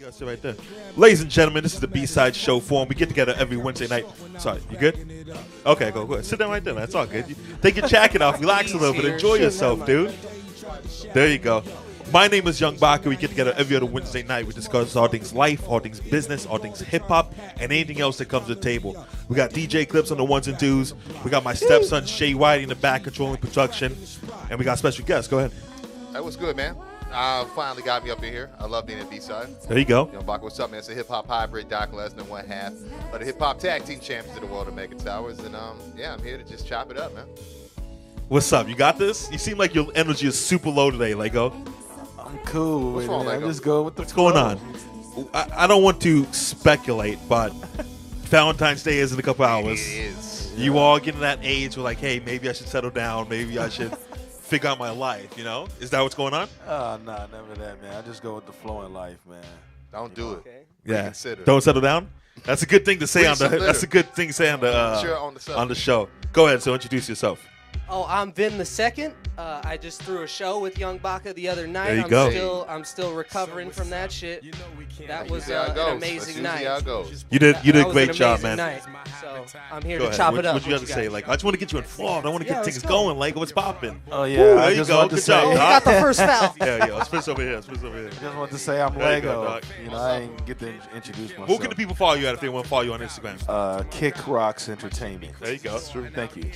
You gotta sit right there. Ladies and gentlemen, this is the B-Side show form. We get together every Wednesday night. Sorry, you good? Okay, go ahead. Sit down right there. That's all good. Take your jacket off. Relax a little bit. Enjoy yourself, dude. There you go. My name is Young BACA. We get together every other Wednesday night. We discuss all things life, all things business, all things hip-hop, and anything else that comes to the table. We got DJ ECLIPSE on the ones and twos. We got my stepson, Shaye Whitey, in the back controlling production. And we got special guests. Go ahead. Hey, what's good, man? Finally got me up in here. I love being at B-Side. There you go. Young BACA, what's up, man? It's a hip-hop hybrid. Drakk, Lesnar, one half of the hip-hop tag team champions of the world of Mega Towers. And, yeah, I'm here to just chop it up, man. What's up? You got this? You seem like your energy is super low today, Leggo. I'm cool. What's wrong, Leggo? I'm just going with the What's going on? I don't want to speculate, but Valentine's Day is in a couple hours. It is. You all getting that age where like, hey, maybe I should settle down. Maybe I should figure out my life, you know? Is that what's going on? Nah, never that, man. I just go with the flow in life, man. Don't do it. Okay. Yeah. Reconsider. Don't settle down? That's a good thing to say on the Reconsider. that's a good thing to say on the show. Go ahead, so introduce yourself. Oh, I'm Vin the Second. I just threw a show with Young BACA the other night. There you go. I'm still recovering from that shit. That was Usually how it an goes. amazing That's usually night. how it goes. You did That a was great an job, amazing man. night. So I'm here Go to ahead. chop it up. What you got to say? Like, I just want to get you involved. I want to get Yeah, things let's go. going. Like, what's popping? Oh, yeah. Ooh, there I you just go. want to Good say, job, Oh, we Doc. got the first foul. Yeah. Let's switch over here. I just want to say I'm There you go, Leggo. Doc. You know, I ain't get to introduce myself. Who can the people follow you at if they want to follow you on Instagram? Kick Rocks Entertainment. There you go. Thank you.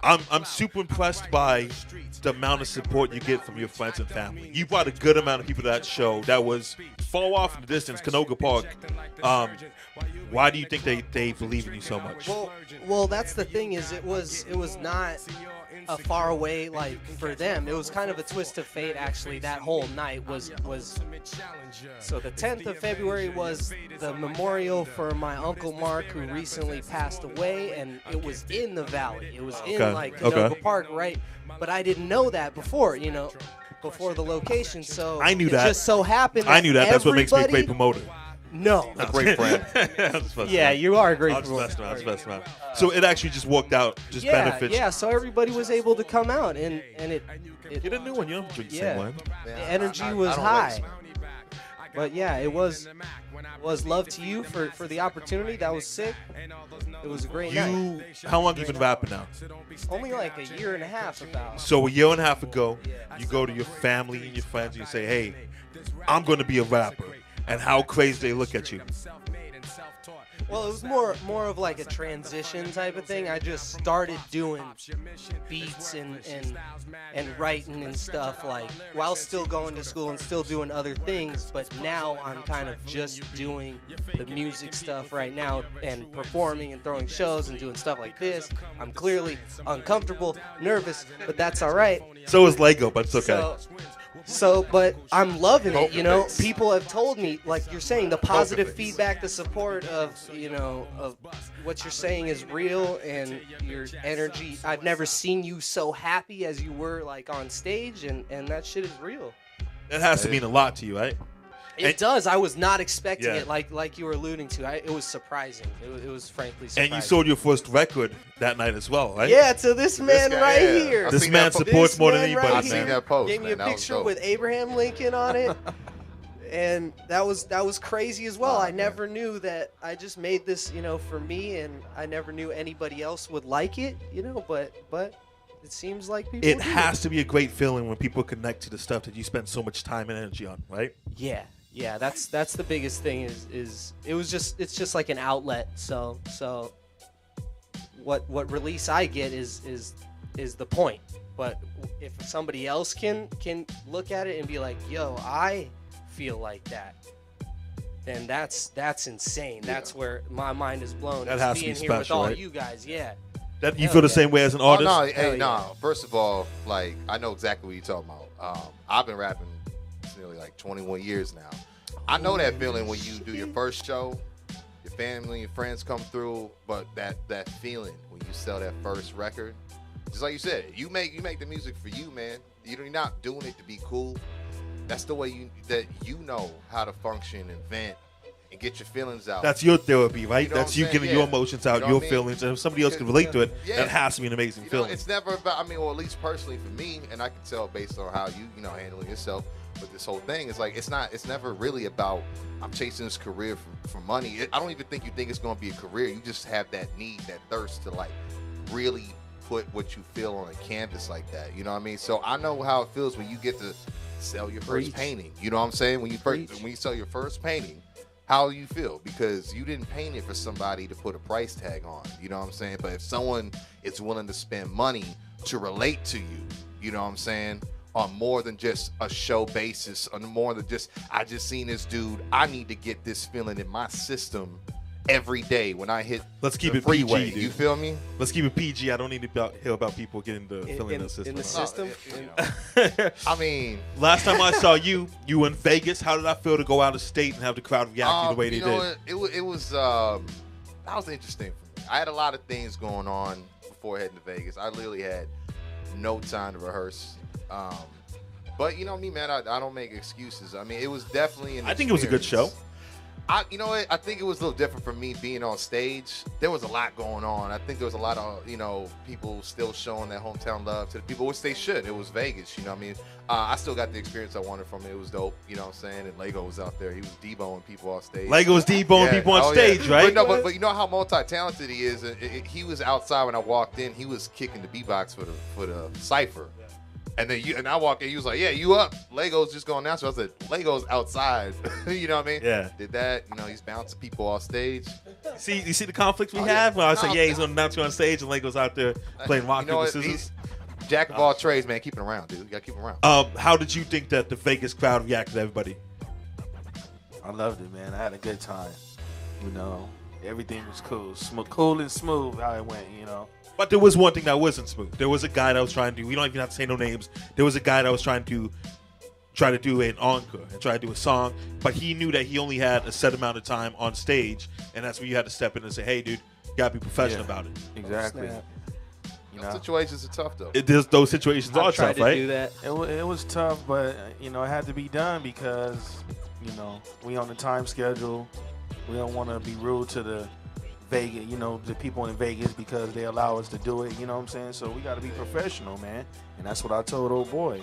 I'm super impressed by the amount of support you get from your friends and family. You brought a good amount of people to that show that was far off in the distance, Canoga Park. Why do you think they believe in you so much? Well, that's the thing is it was not a far away like for them. It was kind of a twist of fate actually. That whole night was so the 10th of February was the memorial for my uncle Mark who recently passed away, and it was in the valley. It was in like Canoga Park, right? But I didn't know that before, before the location. So I knew it that. just so happened. I knew that. That's what makes me a great everybody- promoter. No. A great friend. Yeah, you are a great I'll just promoter. mess around. So it actually just worked out, just benefits. Yeah, so everybody was able to come out, and it Get a new one. You don't drink the same one. the energy was I don't high. waste. But yeah, it was love to you for the opportunity. That was sick. It was a great night. How long have you been rapping now? Only like a year and a half about. So a year and a half ago, you go to your family and your friends and you say, hey, I'm going to be a rapper. And how crazy they look at you. Well, it was more of like a transition type of thing. I just started doing beats and writing and stuff like while still going to school and still doing other things. But now I'm kind of just doing the music stuff right now and performing and throwing shows and doing stuff like this. I'm clearly uncomfortable, nervous, but that's all right. So is Leggo, but it's okay. But I'm loving it, Cultivates. People have told me, like you're saying, the positive feedback, the support of what you're saying is real, and your energy. I've never seen you so happy as you were, like, on stage, and that shit is real. That has to mean a lot to you, right? It does. I was not expecting Yeah. it, like you were alluding to. It was surprising. It was frankly surprising. And you sold your first record that night as well, right? Yeah, to this man guy, right yeah. here. I This seen man that po- supports This more than man anybody, right I here seen man. that post, Gave me man. a That was picture dope. with Abraham Lincoln on it. And that was crazy as well. I never knew that. I just made this, for me, and I never knew anybody else would like it, but it seems like people It do. has to be a great feeling when people connect to the stuff that you spend so much time and energy on, right? Yeah, that's the biggest thing is it's just like an outlet. So what release I get is the point. But if somebody else can look at it and be like, "Yo, I feel like that," then that's insane. That's where my mind is blown. That is has to be being here with special, all right? you guys. Yeah. That you Hell feel the yeah. same way as an Oh, artist? no, Hell hey, yeah. no. First of all, like, I know exactly what you're talking about. I've been rapping nearly like 21 years now. I know that feeling when you do your first show, your family and friends come through, but that feeling when you sell that first record, just like you said, you make the music for you, man. You're not doing it to be cool. That's the way you know how to function and vent and get your feelings out. That's your therapy, right? You know That's what I'm you saying? getting your emotions out, You know your what I mean? feelings. And if somebody else can relate to it, Yeah. that has to be an amazing You know, feeling. it's never about. I mean, or at least personally for me, and I can tell based on how you know handling yourself. But this whole thing is like it's never really about I'm chasing this career for money. I don't even think you think it's going to be a career. You just have that need, that thirst to like really put what you feel on a canvas like that. You know what I mean? So I know how it feels when you get to sell your first painting. You know what I'm saying? When you sell your first painting, how do you feel? Because you didn't paint it for somebody to put a price tag on. You know what I'm saying? But if someone is willing to spend money to relate to you, you know what I'm saying? On more than just a show basis, on more than just I just seen this dude. I need to get this feeling in my system every day when I hit Let's keep the it freeway. PG, dude. You feel me? Let's keep it PG. I don't need to hear about people getting the feeling in the system. In the system. I mean, Last time I saw you were in Vegas. How did I feel to go out of state and have the crowd react to you the way they you know did? what? It was that was interesting for me. I had a lot of things going on before heading to Vegas. I literally had no time to rehearse. But you know me, man. I don't make excuses. I mean, it was definitely an I think it was a good show. You know what? I think it was a little different for me being on stage. There was a lot going on. I think there was a lot of, you know, people still showing their hometown love to the people, which they should. It was Vegas, you know what I mean? I still got the experience I wanted from it. It was dope, you know what I'm saying? And Leggo was out there. He was deboing people on stage. Leggo was deboing people on stage, right? But you know how multi-talented he is? He was outside when I walked in. He was kicking the beatbox for the cypher. And then I walked in, he was like, yeah, you up. Leggo's just going down. So I said, Leggo's outside. You know what I mean? Yeah. Did that. You know, he's bouncing people off stage. You see the conflicts we Oh, have? yeah. Well, I said, No, yeah, he's going to announce you on stage, and Leggo's out there playing rock, You know paper, what? scissors. He's jack of all trades, man. Keep it around, dude. You got to keep it around. How did you think that the Vegas crowd reacted to everybody? I loved it, man. I had a good time. You know, everything was cool and smooth how it went. You know. But there was one thing that wasn't smooth. There was a guy that was trying to. We don't even have to say no names. There was a guy that was trying to do an encore and try to do a song, but he knew that he only had a set amount of time on stage, and that's where you had to step in and say, "Hey, dude, you gotta be professional about it." Exactly. Snap. You Those know, situations are tough, though. Those situations are I tried tough, to right? do that. it was tough, but you know, it had to be done because you know we on the time schedule. We don't want to be rude to the Vegas, you know, the people in Vegas because they allow us to do it. You know what I'm saying? So we got to be professional, man. And that's what I told old boy.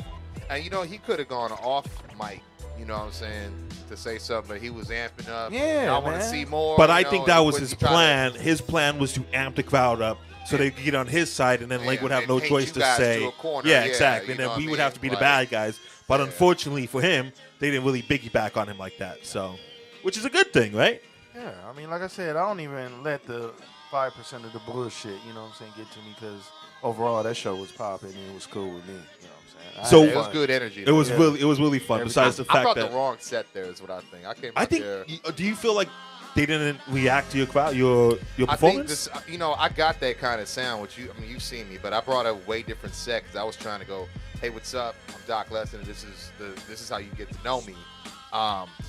And, you know, he could have gone off mic, you know what I'm saying, to say something, but he was amping up. Yeah, I want to man. see more. But you I know, think that and was when his he tried to- plan. His plan was to amp the crowd up so they could get on his side, and then Link Yeah, would have and no hate choice you to guys say, to a corner. yeah, Yeah, exactly. you And know then what we I would mean? have to be the Like, bad guys. But yeah. unfortunately for him, they didn't really piggyback on him like that. So, which is a good thing, right? Yeah, I mean, like I said, I don't even let the 5% of the bullshit, you know what I'm saying, get to me because overall that show was popping and it was cool with me. You know what I'm saying? So- I had It was fun. good energy. It was Yeah. really fun. Every Besides the I fact brought that the wrong set there is what I think. I came I out think, there. do you feel like they didn't react to your crowd, your I think performance? this, you know, I got that kind of sound, which I mean, you've seen me, but I brought a way different set because I was trying to go, hey, what's up? I'm Doc Lesnar. This is how you get to know me.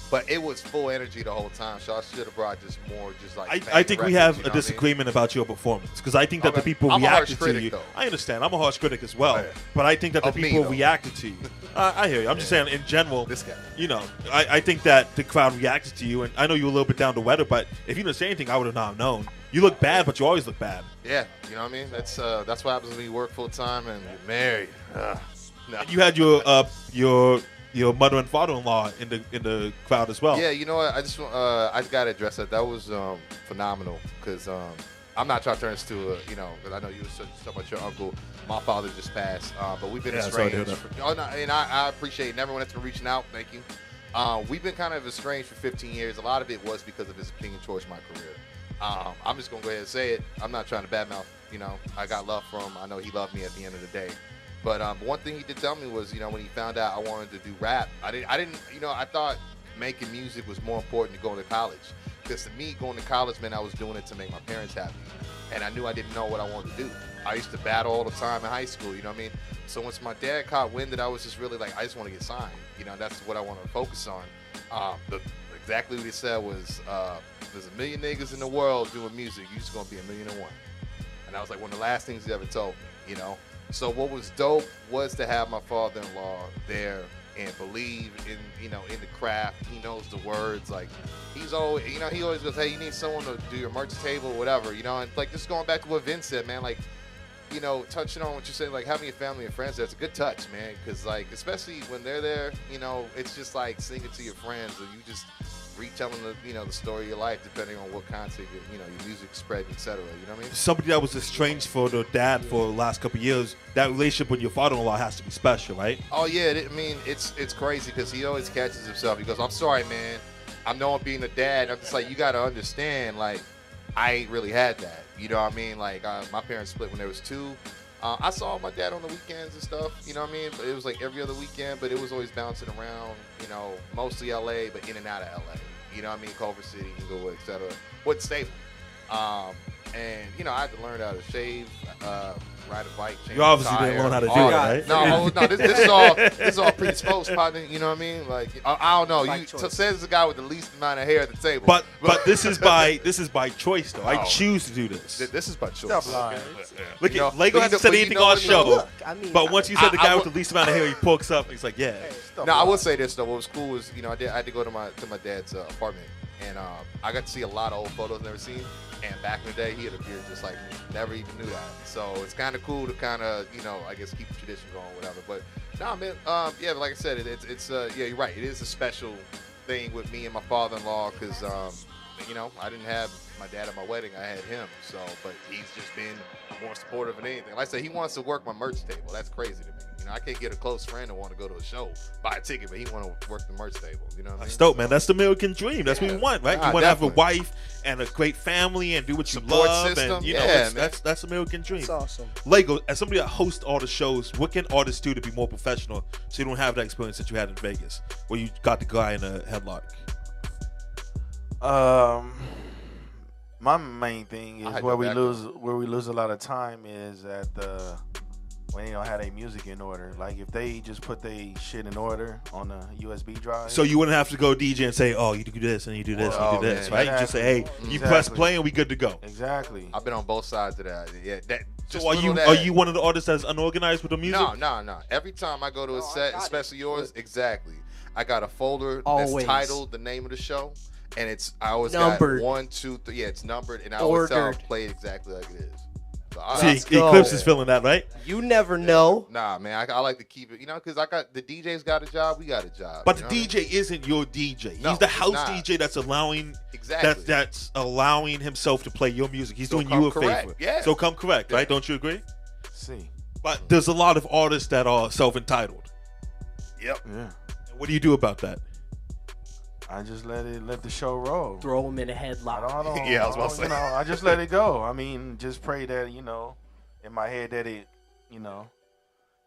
But it was full energy the whole time, so I should have brought just more, just like. I think we have you a know what I mean? disagreement about your performance because I think that the Okay. people I'm a harsh reacted to critic, you. though. I understand. I'm a harsh critic as well, Oh, yeah. but I think that the Of me, people though. reacted to you. I hear you. I'm just saying in general. This guy. You know, I think that the crowd reacted to you, and I know you were a little bit down to weather, but if you didn't say anything, I would have not known. You look bad, but you always look bad. Yeah, you know what I mean. That's what happens when you work full time and you're married. No. You had your mother and father-in-law in the crowd as well. Yeah, you know what? I just got to address that. That was phenomenal because I'm not trying to turn this to a, you know, because I know you were so much your uncle. My father just passed, but we've been Yeah, sorry to hear estranged. that. Oh, no, and I appreciate everyone that's been reaching out. Thank you. We've been kind of estranged for 15 years. A lot of it was because of his opinion towards my career. I'm just gonna go ahead and say it. I'm not trying to badmouth. You know, I got love from him. I know he loved me at the end of the day. But one thing he did tell me was, you know, when he found out I wanted to do rap, I didn't, you know, I thought making music was more important than going to college. Because to me, going to college meant I was doing it to make my parents happy. And I knew I didn't know what I wanted to do. I used to battle all the time in high school, you know what I mean? So once my dad caught wind that I was just really like, I just want to get signed. You know, that's what I want to focus on. Exactly what he said was, there's a million niggas in the world doing music. You're just going to be 1,000,001. And that was like one of the last things he ever told me, you know? So what was dope was to have my father-in-law there and believe in, you know, in the craft. He knows the words. Like, he's always, you know, he always goes, hey, you need someone to do your merch table or whatever, you know. And like, just going back to what Vince said, man, like, you know, touching on what you said, like having your family and friends, that's a good touch, man. Because like, especially when they're there, you know, it's just like singing to your friends, or you just retelling the, you know, the story of your life, depending on what content, you know, your music spread, etc. You know what I mean? Somebody that was estranged for their dad for the last couple of years, that relationship with your father-in-law has to be special, right? Oh yeah, I mean, it's crazy because he always catches himself. He goes, "I'm sorry, man. I know I'm being a dad." I'm just like, you got to understand, like, I ain't really had that. You know what I mean? Like, my parents split when there was 2. I saw my dad on the weekends and stuff, you know what I mean? But it was like every other weekend, but it was always bouncing around, you know, mostly LA, but in and out of LA. You know what I mean? Culver City, Inglewood, et cetera. Wasn't stable. And, you know, I had to learn how to shave, ride a bike, change You obviously a tire, didn't learn how to do all it, that. right? No, this is all predisposed, partner. You know what I mean? Like, I don't know. You says the guy with the least amount of hair at the table. But this is by choice though. I choose to do this. This is by choice. Stop lying. Look, You know, Leggo hasn't said but you anything know on what, show. Look, I mean, But once you said the guy I with the least amount of hair, he pokes up. He's like, yeah. No, I will say this though. What was cool was, you know, I had to go to my dad's apartment, and I got to see a lot of old photos I've never seen. And back in the day, he had appeared just like me. Never even knew that. So it's kind of cool to kind of, you know, I guess keep the tradition going, whatever. But nah, man, yeah, but like I said, it's yeah, you're right. It is a special thing with me and my father-in-law because, you know, I didn't have my dad at my wedding. I had him. So, but he's just been more supportive than anything. Like I said, he wants to work my merch table. That's crazy to me. You know, I can't get a close friend to want to go to a show, buy a ticket, but he want to work the merch table. You know what I mean? That's dope, man. That's the American dream. That's what we want, right? Nah, You want to have a definitely. wife and a great family and do what you Support love, system. and you know, Yeah, that's the American dream. It's awesome. Leggo, as somebody that hosts all the shows, what can artists do to be more professional so you don't have that experience that you had in Vegas, where you got the guy in a headlock? My main thing I is had where to we back lose a lot of time is at when they don't have their music in order. Like if they just put their shit in order on a USB drive. So you wouldn't have to go DJ and say, oh, you do this and you do this and you do this, man, right? You just say, hey, you press play and we good to go. Exactly. I've been on both sides of that. Yeah, So are you one of the artists that's unorganized with the music? No. Every time I go to a set, especially yours, exactly. I got a folder Always. that's titled the name of the show, and I always Numbered. got 1, 2, 3. Yeah, it's numbered, and I always tell them Ordered. play it exactly like it is. So See, Let's go. Eclipse is feeling that, right? You never know. Nah, man, I like to keep it, you know, because I got the DJ's got a job, we got a job. But you the know what I mean? DJ isn't your DJ. No, He's the he's house not. DJ that's allowing Exactly. that's allowing himself to play your music. He's So doing come you a correct. favor. Yeah. So come correct, Yeah. right? Don't you agree? See. But there's a lot of artists that are self-entitled. Yep. Yeah. What do you do about that? I just let the show roll. Throw him in a headlock. I don't, Yeah, I was about to say. you know, I just let it go. I mean, just pray that, you know, in my head that it, you know,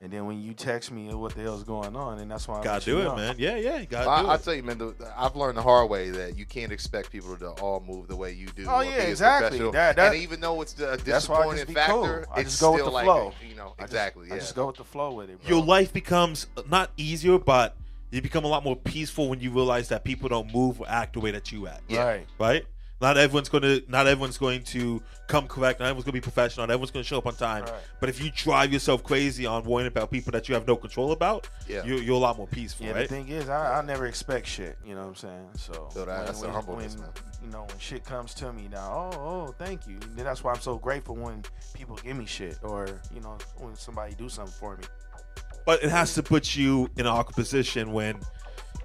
and then when you text me what the hell's going on, and that's why I Gotta do it, man. Yeah, you gotta do I it. tell you, man, I've learned the hard way that you can't expect people to all move the way you do. Oh, or yeah, be as exactly. professional. That- and even though it's a that's why I disappointing just be factor, cool. I it's just go with still the like, flow. you know, I exactly. just go with the flow with it, bro. Your life becomes not easier, but you become a lot more peaceful when you realize that people don't move or act the way that you act. Yeah. Right. Not everyone's going to come correct. Not everyone's going to be professional. Not everyone's going to show up on time. Right. But if you drive yourself crazy on worrying about people that you have no control about, Yeah. you're a lot more peaceful, Yeah, right? the thing is, I never expect shit. You know what I'm saying? So that's the humbleness, when, man. you know, when shit comes to me now, oh, thank you. And then that's why I'm so grateful when people give me shit, or you know, when somebody do something for me. But it has to put you in an awkward position when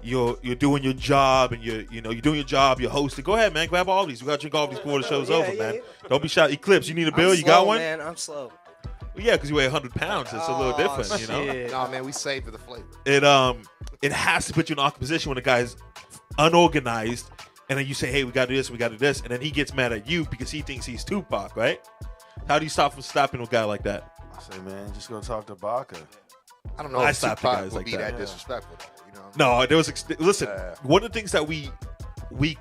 you're doing your job and you're doing your job. You're hosting. Go ahead, man. Grab all these. We got to drink all these before the show's over, man. Don't be shy. Eclipse, you need a bill? I'm You got slow, one? Man, I'm slow. Well, yeah, because you weigh 100 pounds. It's a little different, you know. Shit. No, man, we savor the flavor. It has to put you in an awkward position when the guy's unorganized, and then you say, "Hey, we got to do this, we got to do this," and then he gets mad at you because he thinks he's Tupac, right? How do you stop from stopping a guy like that? I say, man, just go talk to BACA. I don't know I if stopped the Tupac guys would like be that. that disrespectful, though, you know? No, there was. Listen, Yeah. one of the things that we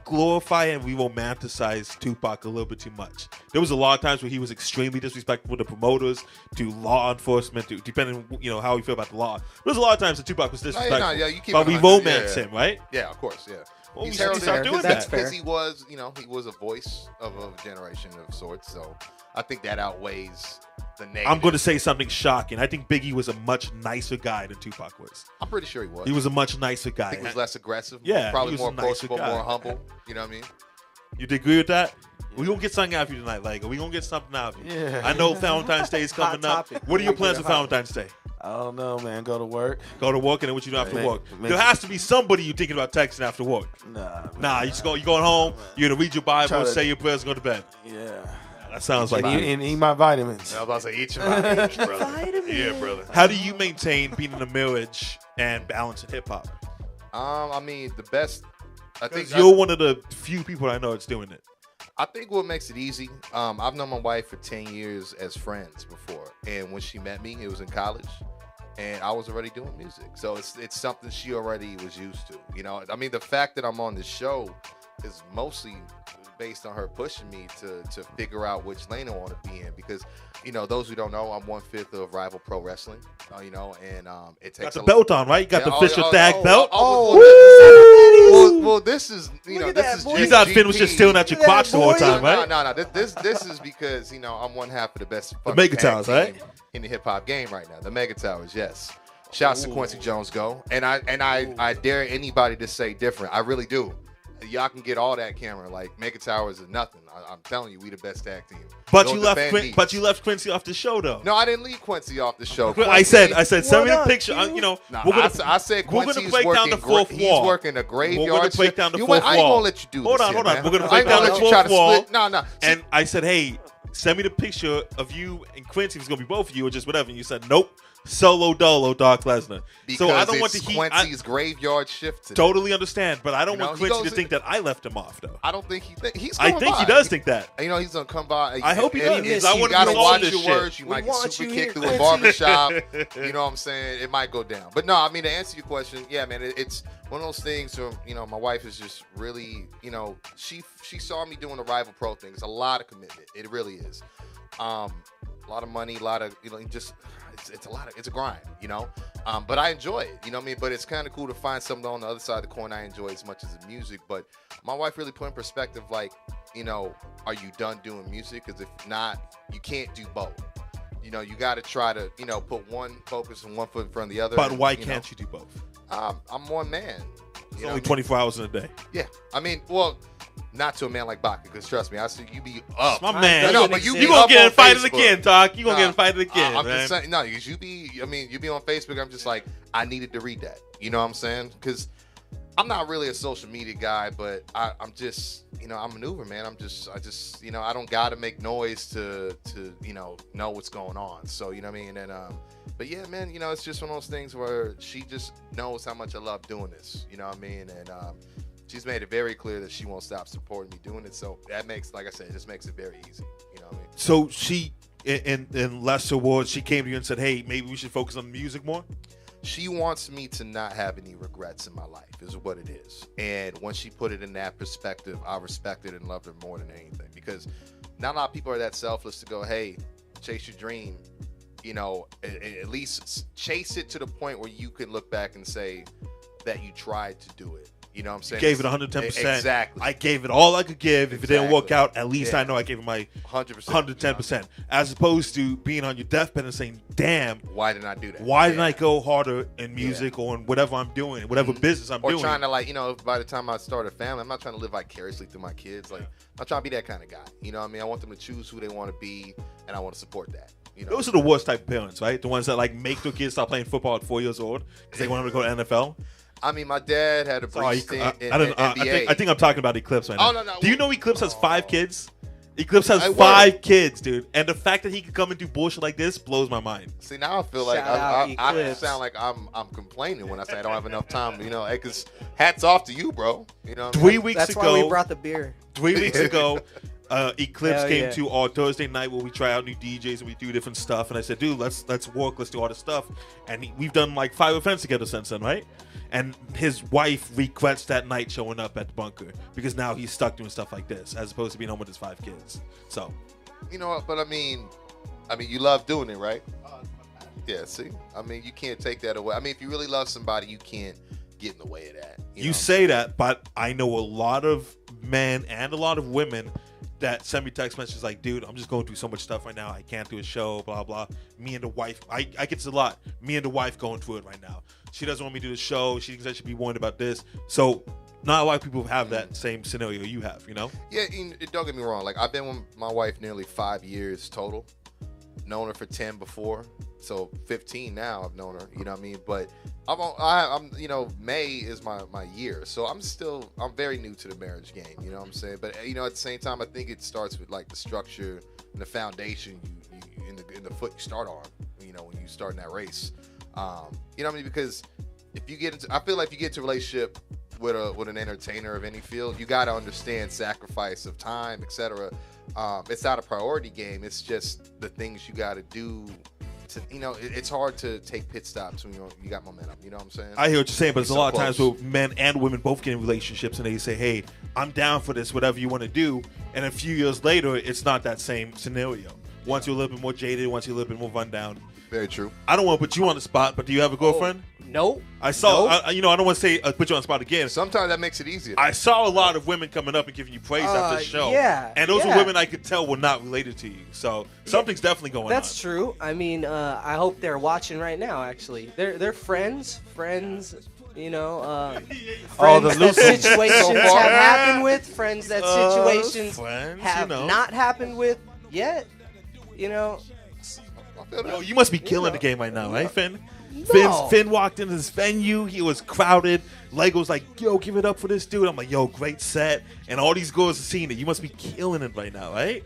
glorify and we romanticize Tupac a little bit too much. There was a lot of times where he was extremely disrespectful to promoters, to law enforcement, to depending how you feel about the law. There's a lot of times that Tupac was disrespectful, you keep but it we 100, romance yeah. him, right? Yeah, of course, yeah. Well, He's we should start heralded doing That's that. fair. because he was a voice of a generation of sorts. So I think that outweighs the negative. I'm going to say something shocking. I think Biggie was a much nicer guy than Tupac was. I'm pretty sure he was. He was a much nicer guy. I think he was less aggressive. Yeah, probably he was more a nicer approachable, guy. more humble. You know what I mean? You agree with that? We gonna get something out of you tonight, Leggo. We gonna get something out of you. Yeah. I know Valentine's Day is coming up. topic. What are your plans for Valentine's Day? I don't know, man. Go to work. Go to work and then what you do after Man, work? man. There has to be somebody you thinking about texting after work. Nah, You just you going home. You're gonna read your Bible, Try to- say your prayers, and go to bed. Yeah. That sounds like And eat my vitamins. I was about to say, eat your vitamins, brother. Yeah, brother. How do you maintain being in a marriage and balancing hip hop? I mean, the best. I think You're one of the few people I know that's doing it. I think what makes it easy. I've known my wife for 10 years as friends before, and when she met me, it was in college, and I was already doing music. So it's something she already was used to. You know, I mean, the fact that I'm on this show is mostly based on her pushing me to figure out which lane I want to be in, because, you know, those who don't know, I'm 1/5 of Rival Pro Wrestling, you know, and it takes Got the belt on, right? You got the Fisher Tag belt. Well, this is, you know, Look at this that, is boy. He's not finished just staring at your Look at crotch that, the whole boy. time, right? No. This is because, you know, I'm one half of the best fucking Mega tag Towers, team right? in the hip hop game right now. The Mega Towers, yes. Shouts to Quincy Jones, go. And I dare anybody to say different. I really do. Y'all can get all that camera. Like, Mega Towers is nothing. I'm telling you, we the best tag team. But Don't you left. defend me. But you left Quincy off the show, though. No, I didn't leave Quincy off the show. I said, send me the What up, picture. dude? You know, No, we're gonna, I said we're gonna Quincy's break down working. the fourth He's wall. working a graveyard. We're gonna break shift. down the You fourth know what? I ain't wall. gonna let you do Hold this. on, here, hold on. man. We're gonna I break ain't gonna down let the you try to fourth wall. split. No. And I said, hey, send me the picture of you and Quincy. If it's gonna be both of you or just whatever. And you said, nope, solo dolo, Brock Lesnar. Because So I don't want the it's heat. Quincy's graveyard shift today. Totally understand, but I don't You know, want he Quincy to goes- think that I left him off, though. I don't think he's I coming think he by. does think that. You know, he's gonna come by. I hope he And- does. and I you want gotta him to know watch this your shit. words. You We might get want super you kicked here, through a Quincy. barbershop. You know what I'm saying? It might go down. But no, I mean, to answer your question, yeah, man, it's one of those things where, you know, my wife is just really, you know, she saw me doing the Rival Pro thing. It's a lot of commitment. It really is. A lot of money, a lot of, you know, just it's a grind, you know. But I enjoy it, you know what I mean? But it's kind of cool to find something on the other side of the coin I enjoy as much as the music. But my wife really put in perspective, like, you know, are you done doing music? Because if not, you can't do both. You know, you got to try to, you know, put one focus and one foot in front of the other. But and, why you can't know, you do both? I'm one man. It's You know only what I mean? 24 hours in a day. Yeah, I mean, well, not to a man like BACA, because trust me, I see you be up. My man. No, but you You be gonna up get on invited Facebook. again, Doc. You gonna Nah, get invited again, I'm man. just saying, no, because you be on Facebook. I'm just like, I needed to read that. You know what I'm saying? Because I'm not really a social media guy, but I'm just, you know, I'm maneuver, man. I just, you know, I don't gotta make noise to you know what's going on. So you know what I mean? And but yeah, man, you know, it's just one of those things where she just knows how much I love doing this. You know what I mean? And she's made it very clear that she won't stop supporting me doing it. So that makes, like I said, it just makes it very easy. You know what I mean? So she, in less awards, she came to you and said, hey, maybe we should focus on the music more? She wants me to not have any regrets in my life, is what it is. And when she put it in that perspective, I respected and loved her more than anything. Because not a lot of people are that selfless to go, hey, chase your dream. You know, at least chase it to the point where you can look back and say that you tried to do it. You know what I'm saying? Gave it 110%. Exactly. I gave it all I could give. If it didn't work Exactly. out, at least Yeah. I know I gave it my 100%. 110%. As opposed to being on your deathbed and saying, damn, Why didn't I do that? why Yeah. didn't I go harder in music or in whatever I'm doing, whatever business I'm Or doing? trying to, like, you know, by the time I start a family, I'm not trying to live vicariously through my kids. Like, I'm not trying to be that kind of guy. You know what I mean? I want them to choose who they want to be, and I want to support that. You know? Those are the worst type of parents, right? The ones that like make their kids stop playing football at 4 years old because they want them to go to NFL. I mean, my dad had a brief Sorry, stint in I NBA. think I'm talking about Eclipse right now. Oh, no. Do you know Eclipse has 5 kids? Eclipse has Hey, 5 word. kids, dude. And the fact that he can come and do bullshit like this blows my mind. See, now I feel like Shout out I Eclipse. sound like I'm complaining when I say I don't have enough time. You know, because hats off to you, bro. You know, what I mean? 3 weeks That's ago, why we brought the beer. 3 weeks ago, Eclipse Hell came yeah. to our Thursday night where we try out new DJs and we do different stuff. And I said, dude, let's work, let's do all this stuff. And we've done like 5 events together since then, right? And his wife regrets that night showing up at the bunker because now he's stuck doing stuff like this as opposed to being home with his 5 kids. So, You know what? But I mean, you love doing it, right? Yeah. See, I mean, you can't take that away. I mean, if you really love somebody, you can't get in the way of that. you know? say that, but I know a lot of men and a lot of women that send me text messages like, dude, I'm just going through so much stuff right now. I can't do a show, blah, blah. Me and the wife, I get this a lot. Me and the wife going through it right now. She doesn't want me to do the show. She thinks I should be worried about this. So not a lot of people have that same scenario you have, you know? Yeah, don't get me wrong. Like, I've been with my wife nearly 5 years total. Known her for 10 before. So 15 now I've known her, you know what I mean? But I'm you know, May is my year. So I'm very new to the marriage game, you know what I'm saying? But, you know, at the same time, I think it starts with, like, the structure and the foundation you in the foot you start on, you know, when you start in that race. You know what I mean? Because if you get into, I feel like if you get into a relationship with an entertainer of any field, you got to understand sacrifice of time, etc. It's not a priority game. It's just the things you got to do. You know, it's hard to take pit stops when you got momentum. You know what I'm saying? I hear what you're saying, but there's a lot of close. times where men and women both get in relationships and they say, hey, I'm down for this, whatever you want to do. And a few years later, it's not that same scenario. Once you're a little bit more jaded, once you're a little bit more run down. Very true. I don't want to put you on the spot, but do you have a girlfriend? Nope. I saw, Nope. I don't want to say put you on the spot again. Sometimes that makes it easier. I saw a lot of women coming up and giving you praise after the show. Yeah, And those yeah. are women I could tell were not related to you. So something's definitely going on. That's true. I mean, I hope they're watching right now. Actually, they're friends. You know, All the friends that loose situations so have far. happened with. Friends that situations friends, have you know. not happened with yet. You know. I feel that. Yo, you must be killing the game right now, right, Finn? No. Finn walked into this venue. He was crowded. Lego's like, yo, give it up for this dude. I'm like, yo, great set. And all these girls are seeing it. You must be killing it right now, right?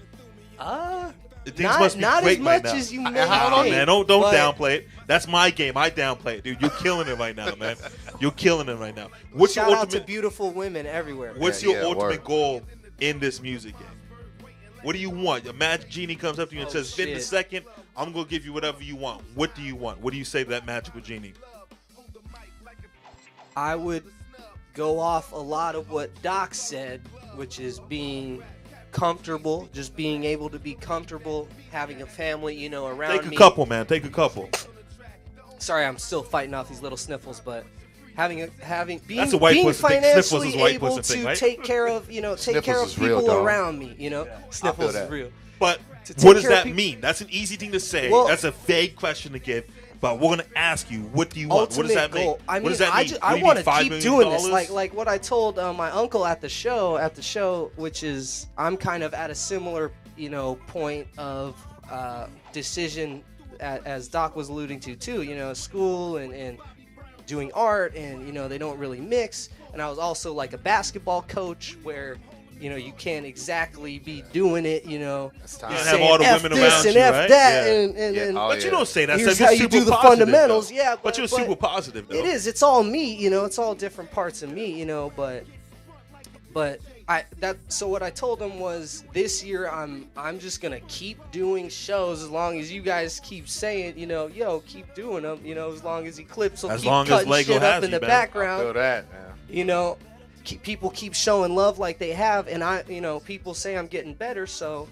Things must be Not great as much right now. as you may Nah, think. man, don't but downplay it. That's my game. I downplay it, dude. You're killing it right now, man. You're killing it right now. What's Shout your out to ultimate? beautiful women everywhere. What's Yeah, your yeah, ultimate word. goal in this music game? What do you want? A magic genie comes up to you and Oh, says, "Finn the shit. second, I'm gonna give you whatever you want." What do you want? What do you say to that magical genie? I would go off a lot of what Doc said, which is being comfortable, just being able to be comfortable, having a family, you know, around Take a me. couple, man. Take a couple. Sorry, I'm still fighting off these little sniffles, but being That's a white being person thing. Sniffles financially is a white able person thing, to right? take care of, you know, take care Sniffles of is real, people dog. around me, you know. Sniffles is that. real. But To take what does care of that people- mean? That's an easy thing to say. Well- That's a vague question to give. But we're gonna ask you, what do you want? What does that Ultimate goal. mean? I mean, what does that I, mean? ju- What do I you want need, to $5 keep million? doing this, like what I told my uncle at the show, which is I'm kind of at a similar, you know, point of decision as Doc was alluding to too. You know, school and doing art, and you know they don't really mix. And I was also like a basketball coach where. You know, you can't exactly be doing it, you know. That's time. You can't saying have all the F women this around and you, F right? that, Yeah. and Yeah. Oh, But you don't say that. Here's You're how you super do the positive, fundamentals, though. yeah, But you're but- super positive, though. It is. It's all me, you know. It's all different parts of me, you know. But So what I told him was this year I'm just gonna keep doing shows as long as you guys keep saying, you know, yo, keep doing them, you know, as long as Eclipse will As keep long as cutting Leggo shit has up in you, the man. I background, feel that, man. you know. People keep showing love like they have, and you know, people say I'm getting better. So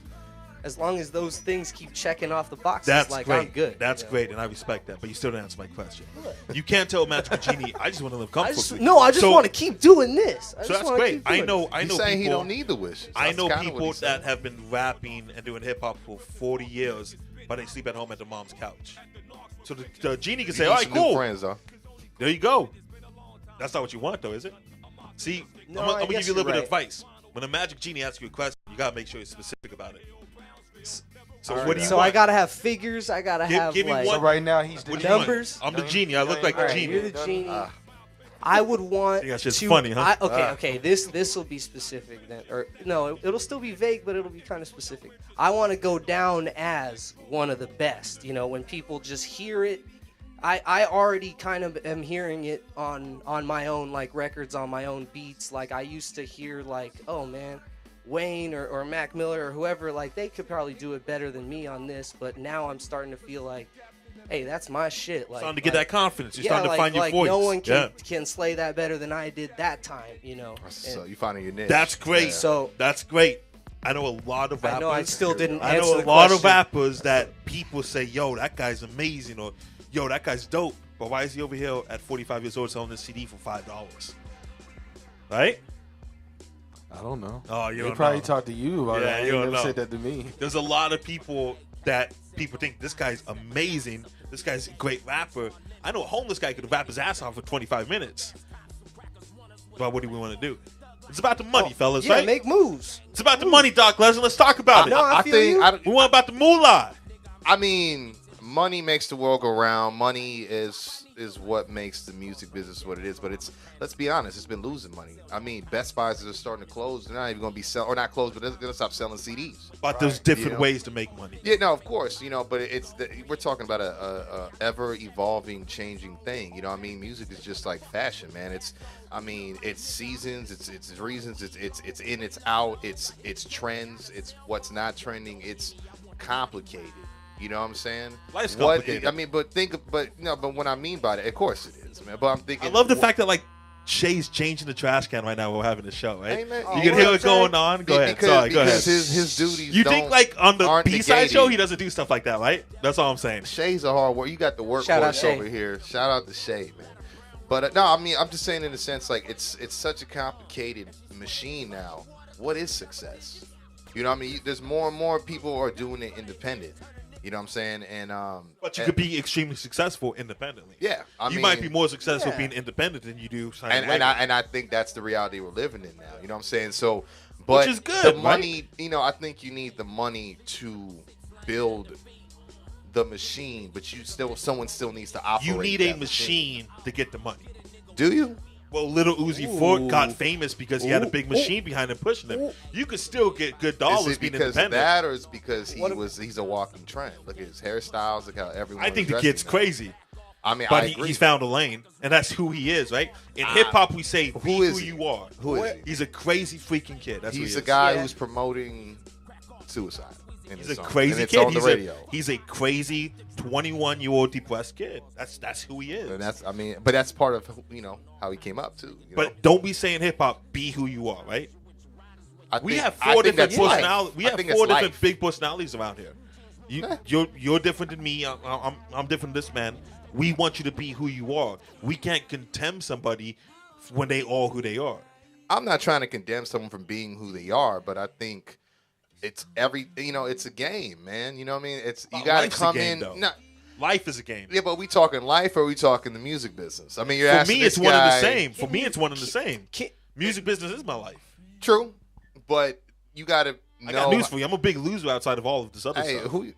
as long as those things keep checking off the boxes, That's like great. I'm good. That's you know? great, and I respect that. But you still didn't answer my question. You can't tell a magical genie, I just want to live I comfortably. just So- want to keep doing this. So that's great. I know He's saying he people. don't need the wishes. I That's know kinda what people he's saying. that have been rapping and doing hip hop for 40 years, but they sleep at home at their mom's couch. So the genie can say, You "All need right, some new cool. friends, though. There you go." That's not what you want, though, is it? See, No, I'm I gonna give guess you a little bit you're of right. advice. When a magic genie asks you a question, you gotta make sure you're specific about it. So Alright, what do you so want? I gotta have figures. I gotta have give me like one- So right now he's the What do you want? numbers? I'm the genie. I look like the All right, genie. you're the genie. I would want Think that shit's to. funny, huh? Okay. This will be specific then, or no, it'll still be vague, but it'll be kind of specific. I want to go down as one of the best. You know, when people just hear it, I already kind of am hearing it on my own like records, on my own beats. Like I used to hear like, oh man, Wayne or Mac Miller or whoever, like they could probably do it better than me on this. But now I'm starting to feel like, hey, that's my shit. Like Starting to get that confidence. You're yeah, starting to find your voice. no one Yeah. can slay that better than I did that time, you know. So And you finding your niche. That's great. Yeah. so That's great. I know a lot of rappers. I know I still didn't I answer know a the lot question. of rappers that people say, "Yo, that guy's amazing," or "Yo, that guy's dope." But why is he over here at 45 years old selling this CD for $5? Right? I don't know. Oh, you They don't probably know. talked to you about Yeah, it. you They don't never know. said that to me. There's a lot of people that people think this guy's amazing. This guy's a great rapper. I know a homeless guy could rap his ass off for 25 minutes. But what do we want to do? It's about the money, fellas, Yeah, right? make moves. It's about the money, Doc Lesnar. Let's talk about No, it. I feel you. We want about the moolah. I mean, money makes the world go round. Money is what makes the music business what it is. But let's be honest, it's been losing money. I mean, Best Buys are starting to close. They're not even going to be or not closed, but they're going to stop selling CDs. But there's different You know? ways to make money. Yeah, no, of course, but we're talking about a ever evolving, changing thing. You know what I mean? Music is just like fashion, man. It's seasons, it's reasons, it's in, it's out, it's trends, it's what's not trending. It's complicated. You know what I'm saying? Life's complicated. I mean, but what I mean by it, of course it is, man. But I'm thinking, I love the fact that like Shay's changing the trash can right now while we're having the show, right? Hey, man, You oh, can what hear I'm it going on. Go ahead. Sorry, go ahead. Because his duties. You think like on the aren't B-side negating. show he doesn't do stuff like that, right? That's all I'm saying. Shay's a hard work. You got the Shout out workhorse Shaye. over here. Shout out to Shaye, man. But no, I mean, I'm just saying in a sense, like it's such a complicated machine now. What is success? You know what I mean? There's more and more people are doing it independent. You know what I'm saying? And But you could be extremely successful independently. yeah. You might be more successful being independent than you do signing and labels. I think that's the reality we're living in now. You know what I'm saying? So, but Which is good, the money, I think you need the money to build the machine, but someone still needs to operate. You need a that machine to get the money. Do you? Well, Little Uzi Vert got famous because he had a big machine behind him pushing him. You could still get good dollars Is it being because of independent. that, or is it because he's a walking trend? Look at his hairstyles. Look how everyone. I think the is dressing kid's now. crazy. I mean, But I agree. he's found a lane, and that's who he is, right? In hip hop, we say, be who is he? you are. Who is he? He's a crazy freaking kid. That's He's who a he is. guy Yeah. who's promoting suicide. in He's his a song, crazy and it's kid. on the radio. He's a crazy 21-year-old depressed kid. That's who he is. And but that's part of how he came up too. But don't be saying hip hop. Be who you are, right? We have I four think different that's life. personalities. We I have think four it's different life. big personalities around here. You're different than me. I'm different than this man. We want you to be who you are. We can't condemn somebody when they are who they are. I'm not trying to condemn someone from being who they are, but I think it's it's a game, man. You know what I mean? You got to Life's a come game, in. though. No, Life is a game. yeah, but we talking life or are we talking the music business? I mean, you're For asking me, this it's one and the guy- same. For me, it's one and the same. Can't- Music business is my life. True, but you got to know. I got news for you. I'm a big loser outside of all of this other Hey, stuff. who?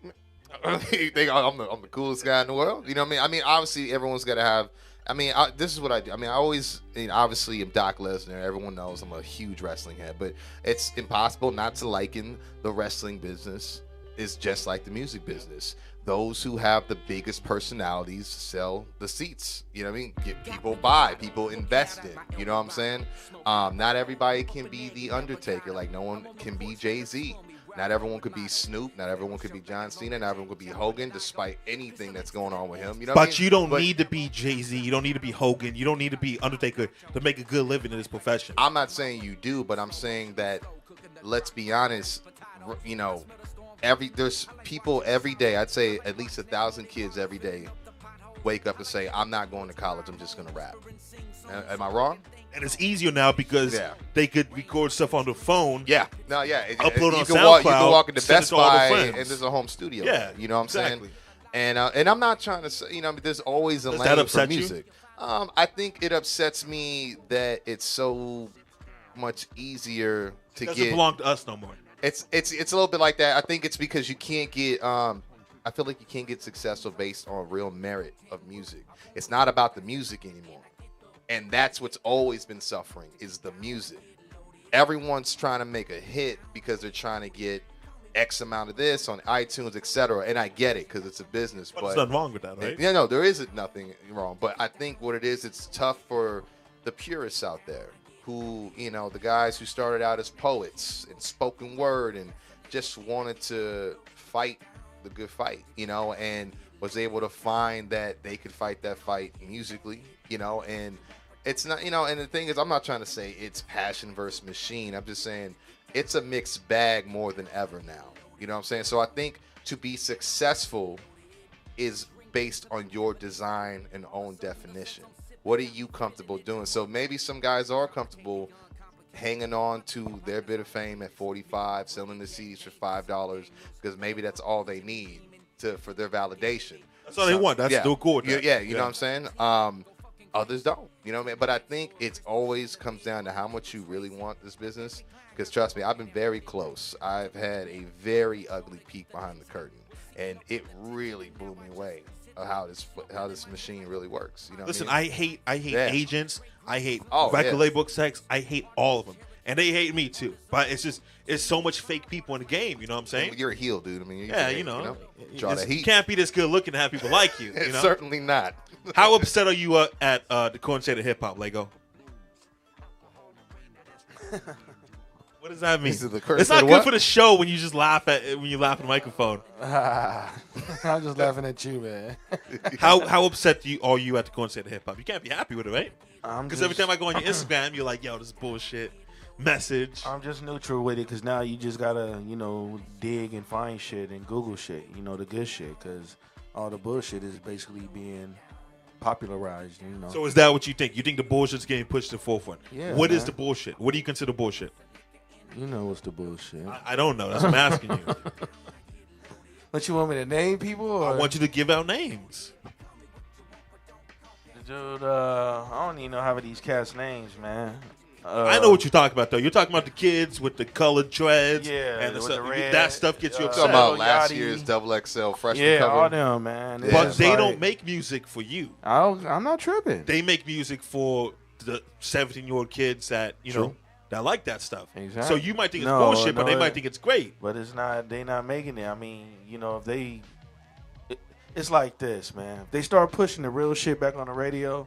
You think I'm the coolest guy in the world? You know what I mean? I mean, obviously, everyone's got to have. I mean, this is what I do. I mean, obviously, I'm Drakk Lesnar. Everyone knows I'm a huge wrestling head, but it's impossible not to liken the wrestling business. Is just like the music business. Those who have the biggest personalities sell the seats. You know what I mean? People buy, people invest in. You know what I'm saying? Not everybody can be the Undertaker. Like no one can be Jay-Z. Not everyone could be Snoop. Not everyone could be John Cena. Not everyone could be Hogan, despite anything that's going on with him. You know what I But mean? you don't need to be Jay-Z. You don't need to be Hogan. You don't need to be Undertaker to make a good living in this profession. I'm not saying you do, but I'm saying that. Let's be honest. There's people every day. I'd say at least 1,000 kids every day wake up and say, "I'm not going to college. I'm just going to rap." Am I wrong? And it's easier now because Yeah. they could record stuff on the phone. Yeah. No. Yeah. Upload you on can walk. You SoundCloud, can walk into send it Best to all their Buy friends. and there's a home studio. Yeah, You know what I'm exactly. saying? And I'm not trying to say. There's always a Does lane that for upset you? music. I think it upsets me that it's so much easier to It doesn't get. belong to us no more. It's a little bit like that. I think it's because you can't get. I feel like you can't get successful based on real merit of music. It's not about the music anymore, and that's what's always been suffering is the music. Everyone's trying to make a hit because they're trying to get X amount of this on iTunes, etc. And I get it because it's a business, But there's nothing wrong with that, right? yeah, no, there isn't nothing wrong. But I think what it is, it's tough for the purists out there who, the guys who started out as poets and spoken word and just wanted to fight the good fight, and was able to find that they could fight that fight musically, and it's not, and the thing is, I'm not trying to say it's passion versus machine. I'm just saying it's a mixed bag more than ever now. You know what I'm saying? So I think to be successful is based on your design and own definition. What are you comfortable doing? So maybe some guys are comfortable hanging on to their bit of fame at 45, selling the CDs for $5 because maybe that's all they need for their validation. That's all they want. That's still cool. Yeah, you know what I'm saying? Others don't. You know what I mean? But I think it always comes down to how much you really want this business. Because trust me, I've been very close. I've had a very ugly peek behind the curtain, and it really blew me away of how this machine really works. You know? Listen, what I mean? I hate agents. I hate Oh, record yeah. label execs. I hate all of them, and they hate me too. But it's so much fake people in the game. You know what I'm saying? You're a heel, dude. I mean, You know, draw the heat. You can't be this good looking to have people like you. You know? Certainly not. How upset are you at the current state of hip hop, Leggo? What does that mean? It's not good for the show when you just laugh when you laugh at the microphone. I'm just laughing at you, man. How upset are you at the current state of hip hop? You can't be happy with it, right? Because Because every time I go on your Instagram, you're like, "Yo, this is bullshit." Message. I'm just neutral with it because now you just gotta, dig and find shit and Google shit, the good shit, because all the bullshit is basically being popularized, So is that what you think? You think the bullshit's getting pushed to the forefront? Yeah. What is man. the bullshit? What do you consider bullshit? You know what's the bullshit? I don't know. That's what I'm asking you. What you want me to name people? Or? I want you to give out names. Dude, I don't even know half of these cats' names, man. I know what you're talking about, though. You're talking about the kids with the colored dreads. Yeah, and with stuff. the red, That stuff gets you Talking upset. about last Yachty. year's XXL freshman Yeah, cover. all them, man. It's Yeah. But just they like- don't make music for you. I'm not tripping. They make music for the 17-year-old kids that, True. that like that stuff. Exactly. So you might think it's No, bullshit, but no, they might think it's great. But it's not. They not making it. I mean, if they, it's like this, man. If they start pushing the real shit back on the radio,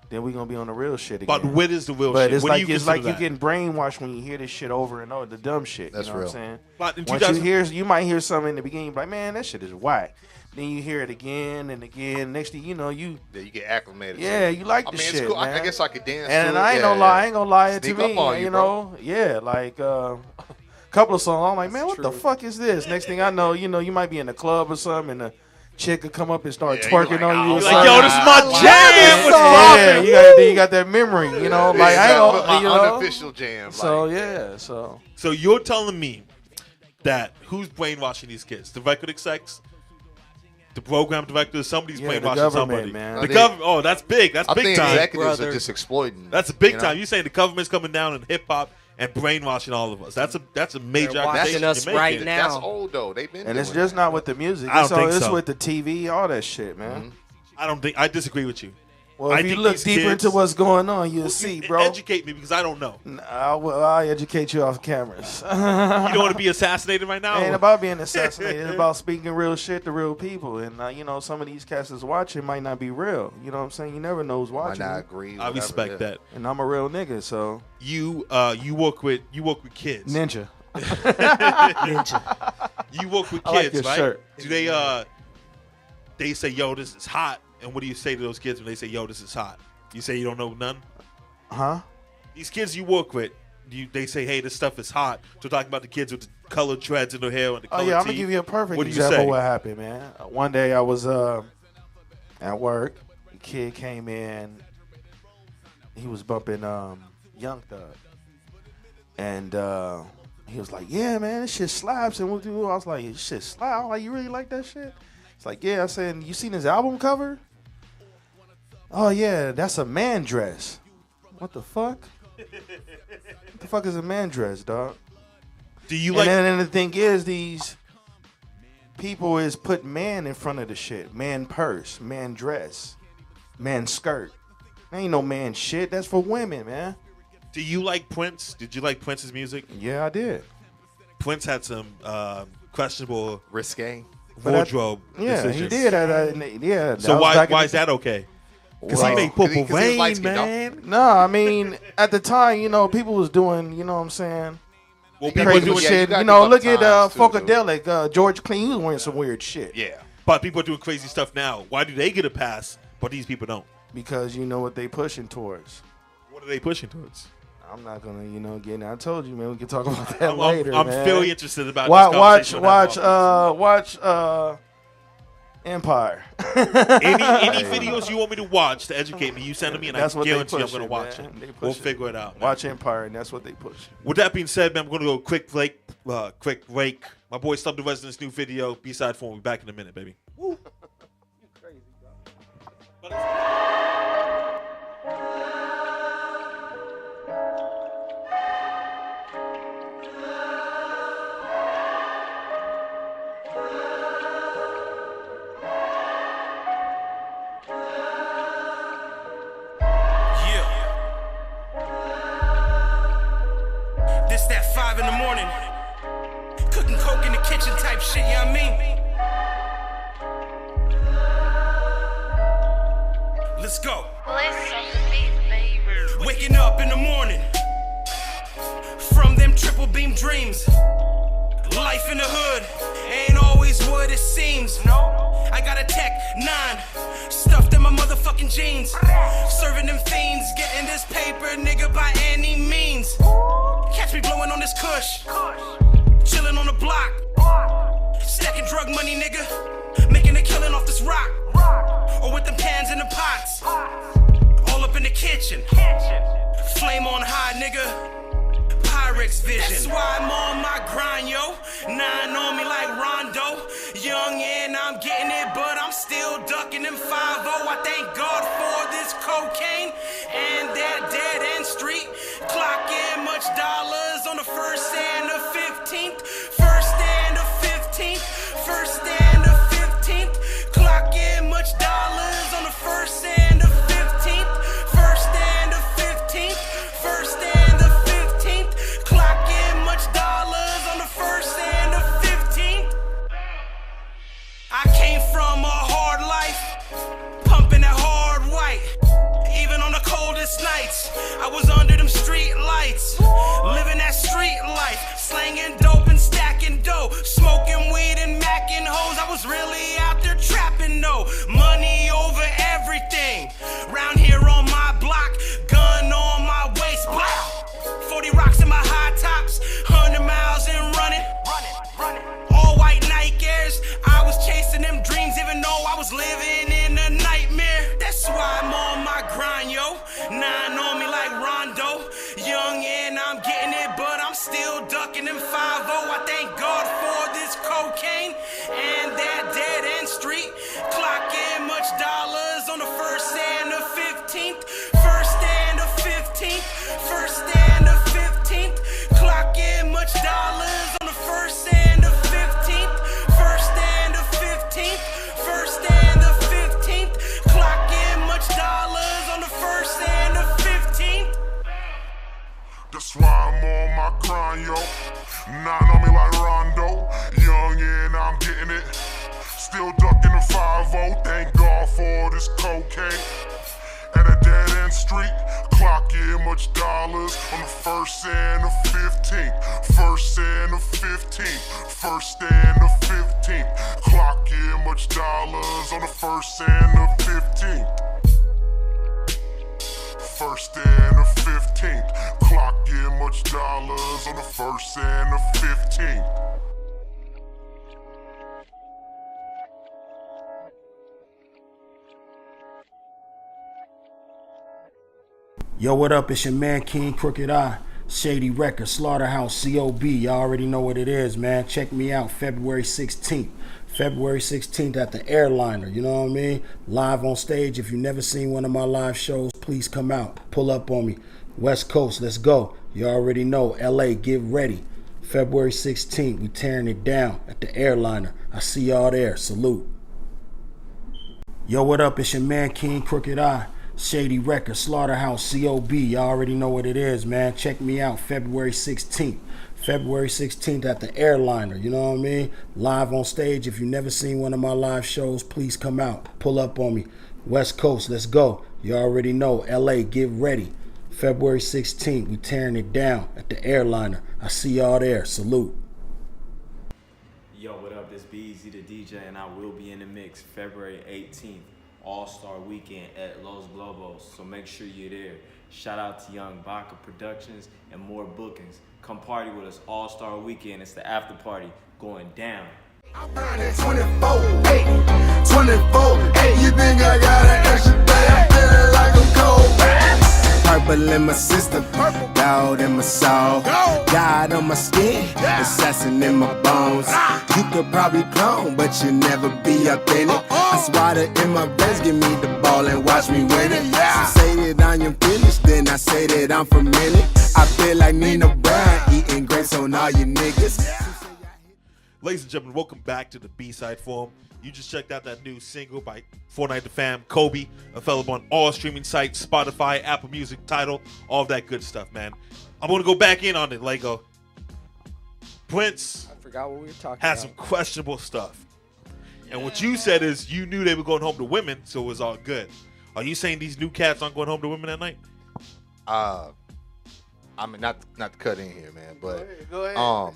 then we gonna be on the real shit again. But what is the real But shit? it's What do like you it's like consider you're that? getting brainwashed when you hear this shit over and over, the dumb shit. That's you know real. what I'm saying? But in Once 2000 you might hear something in the beginning, like, man, that shit is whack. Then you hear it again and again. Next thing you know, you get acclimated. yeah, you like I the mean, shit, it's cool. man. I guess I could dance. And to I it. ain't Yeah, gonna lie, yeah. ain't gonna lie it to Sneak me. up on you, bro. Yeah, like a couple of songs. I'm like, man, what the true. fuck is this? Next thing I know, you might be in a club or something, and a chick could come up and start Yeah, you're twerking like, on you. oh, or You're Like, like, something. yo, this is my I jam. What's Yeah, poppin'? you got that memory, like I ain't Yeah, gonna, my unofficial jam. So like, yeah, so So you're telling me that who's brainwashing these kids? The record execs? The program directors? Somebody's Yeah, the brainwashing government, somebody. man. The government. Oh, that's big. That's I big think time. executives Brother. are just exploiting. That's a big you know? time. You saying the government's coming down in hip hop and brainwashing all of us? That's a major They're watching accusation us you're making. right now. That's old though. They've been. and it's doing just that. not with the music. I don't think It's so. with the TV, all that shit, man. I disagree with you. Well, I if you think look these deeper kids- into what's going on, you'll see, bro. Educate me because I don't know. I'll educate you off cameras. You don't want to be assassinated right now? It ain't about being assassinated. It's about speaking real shit to real people. And, some of these cats that's watching might not be real. You know what I'm saying? You never know who's Might watching. not you. agree. I whatever, respect yeah. that. And I'm a real nigga, so. You work with kids. Ninja. You work with I like kids, your right? shirt. Do they say, yo, this is hot? And what do you say to those kids when they say, yo, this is hot? You say you don't know none? Huh? These kids you work with, they say, hey, this stuff is hot. So talking about the kids with the colored dreads in their hair and the Oh, colored yeah, I'm going to teeth. give you a perfect What do you example say? of what happened, man. One day I was at work. A kid came in. He was bumping Young Thug. And he was like, yeah, man, this shit slaps. And what do I was like, this shit slap. I'm like, you really like that shit? It's like, yeah. I said, you seen his album cover? Oh, yeah, that's a man dress. What the fuck? What the fuck is a man dress, dog? Do you And like... then the thing is, these people is put man in front of the shit. Man purse, man dress, man skirt. There ain't no man shit. That's for women, man. Do you like Prince? Did you like Prince's music? Yeah, I did. Prince had some questionable Risque. wardrobe Yeah, decisions. he did. Yeah. So that was why back in why the- is that okay? Because Well, he made 'cause he- Purple 'cause he was Rain, light-skinned, dog. man. No, I mean, at the time, people was doing, you know what I'm saying? Well, You people gotta are Crazy do- doing yeah, shit. gotta You keep know, up look at times, too, Funkadelic. George Clooney, he was wearing some weird shit. Yeah. but people are doing crazy stuff now. Why do they get a pass, but these people don't? Because you know what they pushing towards. What are they pushing towards? I'm not gonna get in. I told you, man. We can talk about that I'm later. I'm man. very interested about Watch, this conversation. watch Empire. Any videos you want me to watch to educate me, you send them me, and That's I what they guarantee I'm push going to it, watch man. it. They push We'll it. figure it out. Man. Watch Empire, and that's what they push. With that being said, man, I'm going to go quick break. My boy Stub the Resident's new video, B-side form. We'll be back in a minute, baby. Woo. You crazy, bro. This that 5 in the morning, cooking coke in the kitchen type shit, you know what I mean? Let's go. Waking up in the morning from them triple beam dreams. Life in the hood ain't always what it seems. No, I got a Tech 9 stuffed in my motherfucking jeans. Serving them fiends, getting this paper, nigga, by any means. Catch me blowing on this kush, chilling on the block, stacking drug money, nigga, making a killing off this rock, or with them pans and the pots, all up in the kitchen, flame on high, nigga. Pyrex vision. That's why I'm on my grind, yo. 9 on me like Rondo. Young and I'm getting it, but I'm still ducking them 5-0. I thank God for this cocaine and that dead end street. Clocking much dollars on the 1st and the 15th. 1st and the 15th. 1st and the 15th. Clocking much dollars on the 1st and the 15th. 1st and the 15th. 1st and the 15th. Clocking much dollars on the 1st and the 15th. I came from a hard life, pumping that hard white. Even on the coldest nights, I was under them street lights, living that street life, slanging dope and stacking dough, smoking weed and macking hoes. I was really out there trapping, no money over everything. Round here on my block, gun on my waist, block. 40 rocks in my high tops, 100 miles and running. All white Nike Airs, I was chasing them dreams even though I was living in a nightmare. That's why I'm on my grind, yo. 9 on me like Rondo. Young and I'm getting it, but I'm still ducking them 5-0. I thank God for this cocaine and that dead end street. Clocking much dollars on the 1st and the 15th. 1st and the 15th. 1st and the 15th. Clocking much dollars on the 1st and the 15th. 1st and the 15th. 1st and the 15th. Clocking much dollars on the 1st and the 15th. That's why I'm on my grind, yo. 9 on me like Rondo. Young and I'm getting it. Still ducking the 5-0. Thank God for this cocaine. At a dead end street, clocking much dollars on the 1st and the 15th. 1st and the 15th. 1st and the 15th. Clocking much dollars on the 1st and the 15th. 1st and the 15th. Clocking much dollars on the 1st and the 15th. Yo, what up? It's your man King Crooked Eye, Shady Records, Slaughterhouse, COB. Y'all already know what it is, man. Check me out February 16th. February 16th at the Airliner, you know what I mean? Live on stage. If you've never seen one of my live shows, please come out. Pull up on me. West Coast, let's go. You already know. LA, get ready. February 16th, we tearing it down at the Airliner. I see y'all there. Salute. Yo, what up? It's your man King Crooked Eye, Shady Records, Slaughterhouse, COB. Y'all already know what it is, man. Check me out February 16th. February 16th at the Airliner, you know what I mean? Live on stage. If you've never seen one of my live shows, please come out. Pull up on me. West Coast, let's go. You already know. LA, get ready. February 16th, we tearing it down at the Airliner. I see y'all there. Salute. Yo, what up? This BSIDE DJ, and I will be in the mix February 18th, All-Star Weekend at Los Globos. So make sure you're there. Shout out to Young BACA Productions and more bookings. Come party with us All-Star Weekend. It's the after party going down. I'm running 24, 8, 24. Hey, you think I got an extra day? I'm feeling like I'm cold. Purple in my system, gold in my soul, God on my skin, assassin in my bones. You could probably clone, but you never be authentic. I swat it in my veins, give me the ball and watch me win it. Some say that I am finished, then I say that I'm fermented. I feel like Nina Brown, eating grapes on all you niggas. Ladies and gentlemen, welcome back to the B-Side Forum. You just checked out that new single by Fortnite the Fam, Kobe, available on all streaming sites, Spotify, Apple Music, Tidal, all of that good stuff, man. I'm going to go back in on it, Leggo. Prince I forgot what we were talking had about. some questionable stuff. And what you said is you knew they were going home to women, so it was all good. Are you saying these new cats aren't going home to women at night? I mean, not to cut in here, man, but Go ahead.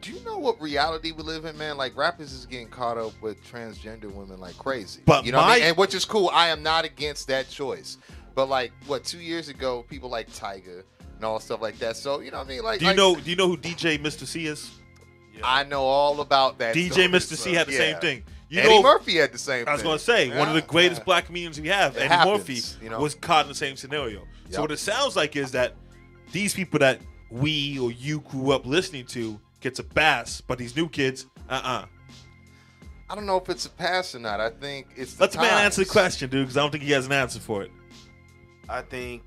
do you know what reality we live in, man? Like, rappers is getting caught up with transgender women like crazy. But you know what I mean? And which is cool. I am not against that choice. But like, 2 years ago, people like Tyga and all stuff like that. So, you know what I mean? Like, Do you know who DJ Mr. C is? I know all about that. DJ story, Mr. C had the yeah. same thing. You Eddie know, Murphy had the same thing. I was going to say, one of the greatest Yeah. black comedians we have, It Eddie happens, Murphy, you know? was caught in the same scenario. So Yep. what it sounds like is that these people that we or you grew up listening to gets a pass, but these new kids, I don't know if it's a pass or not. I think it's the Let the man times. answer the question, dude, because I don't think he has an answer for it. I think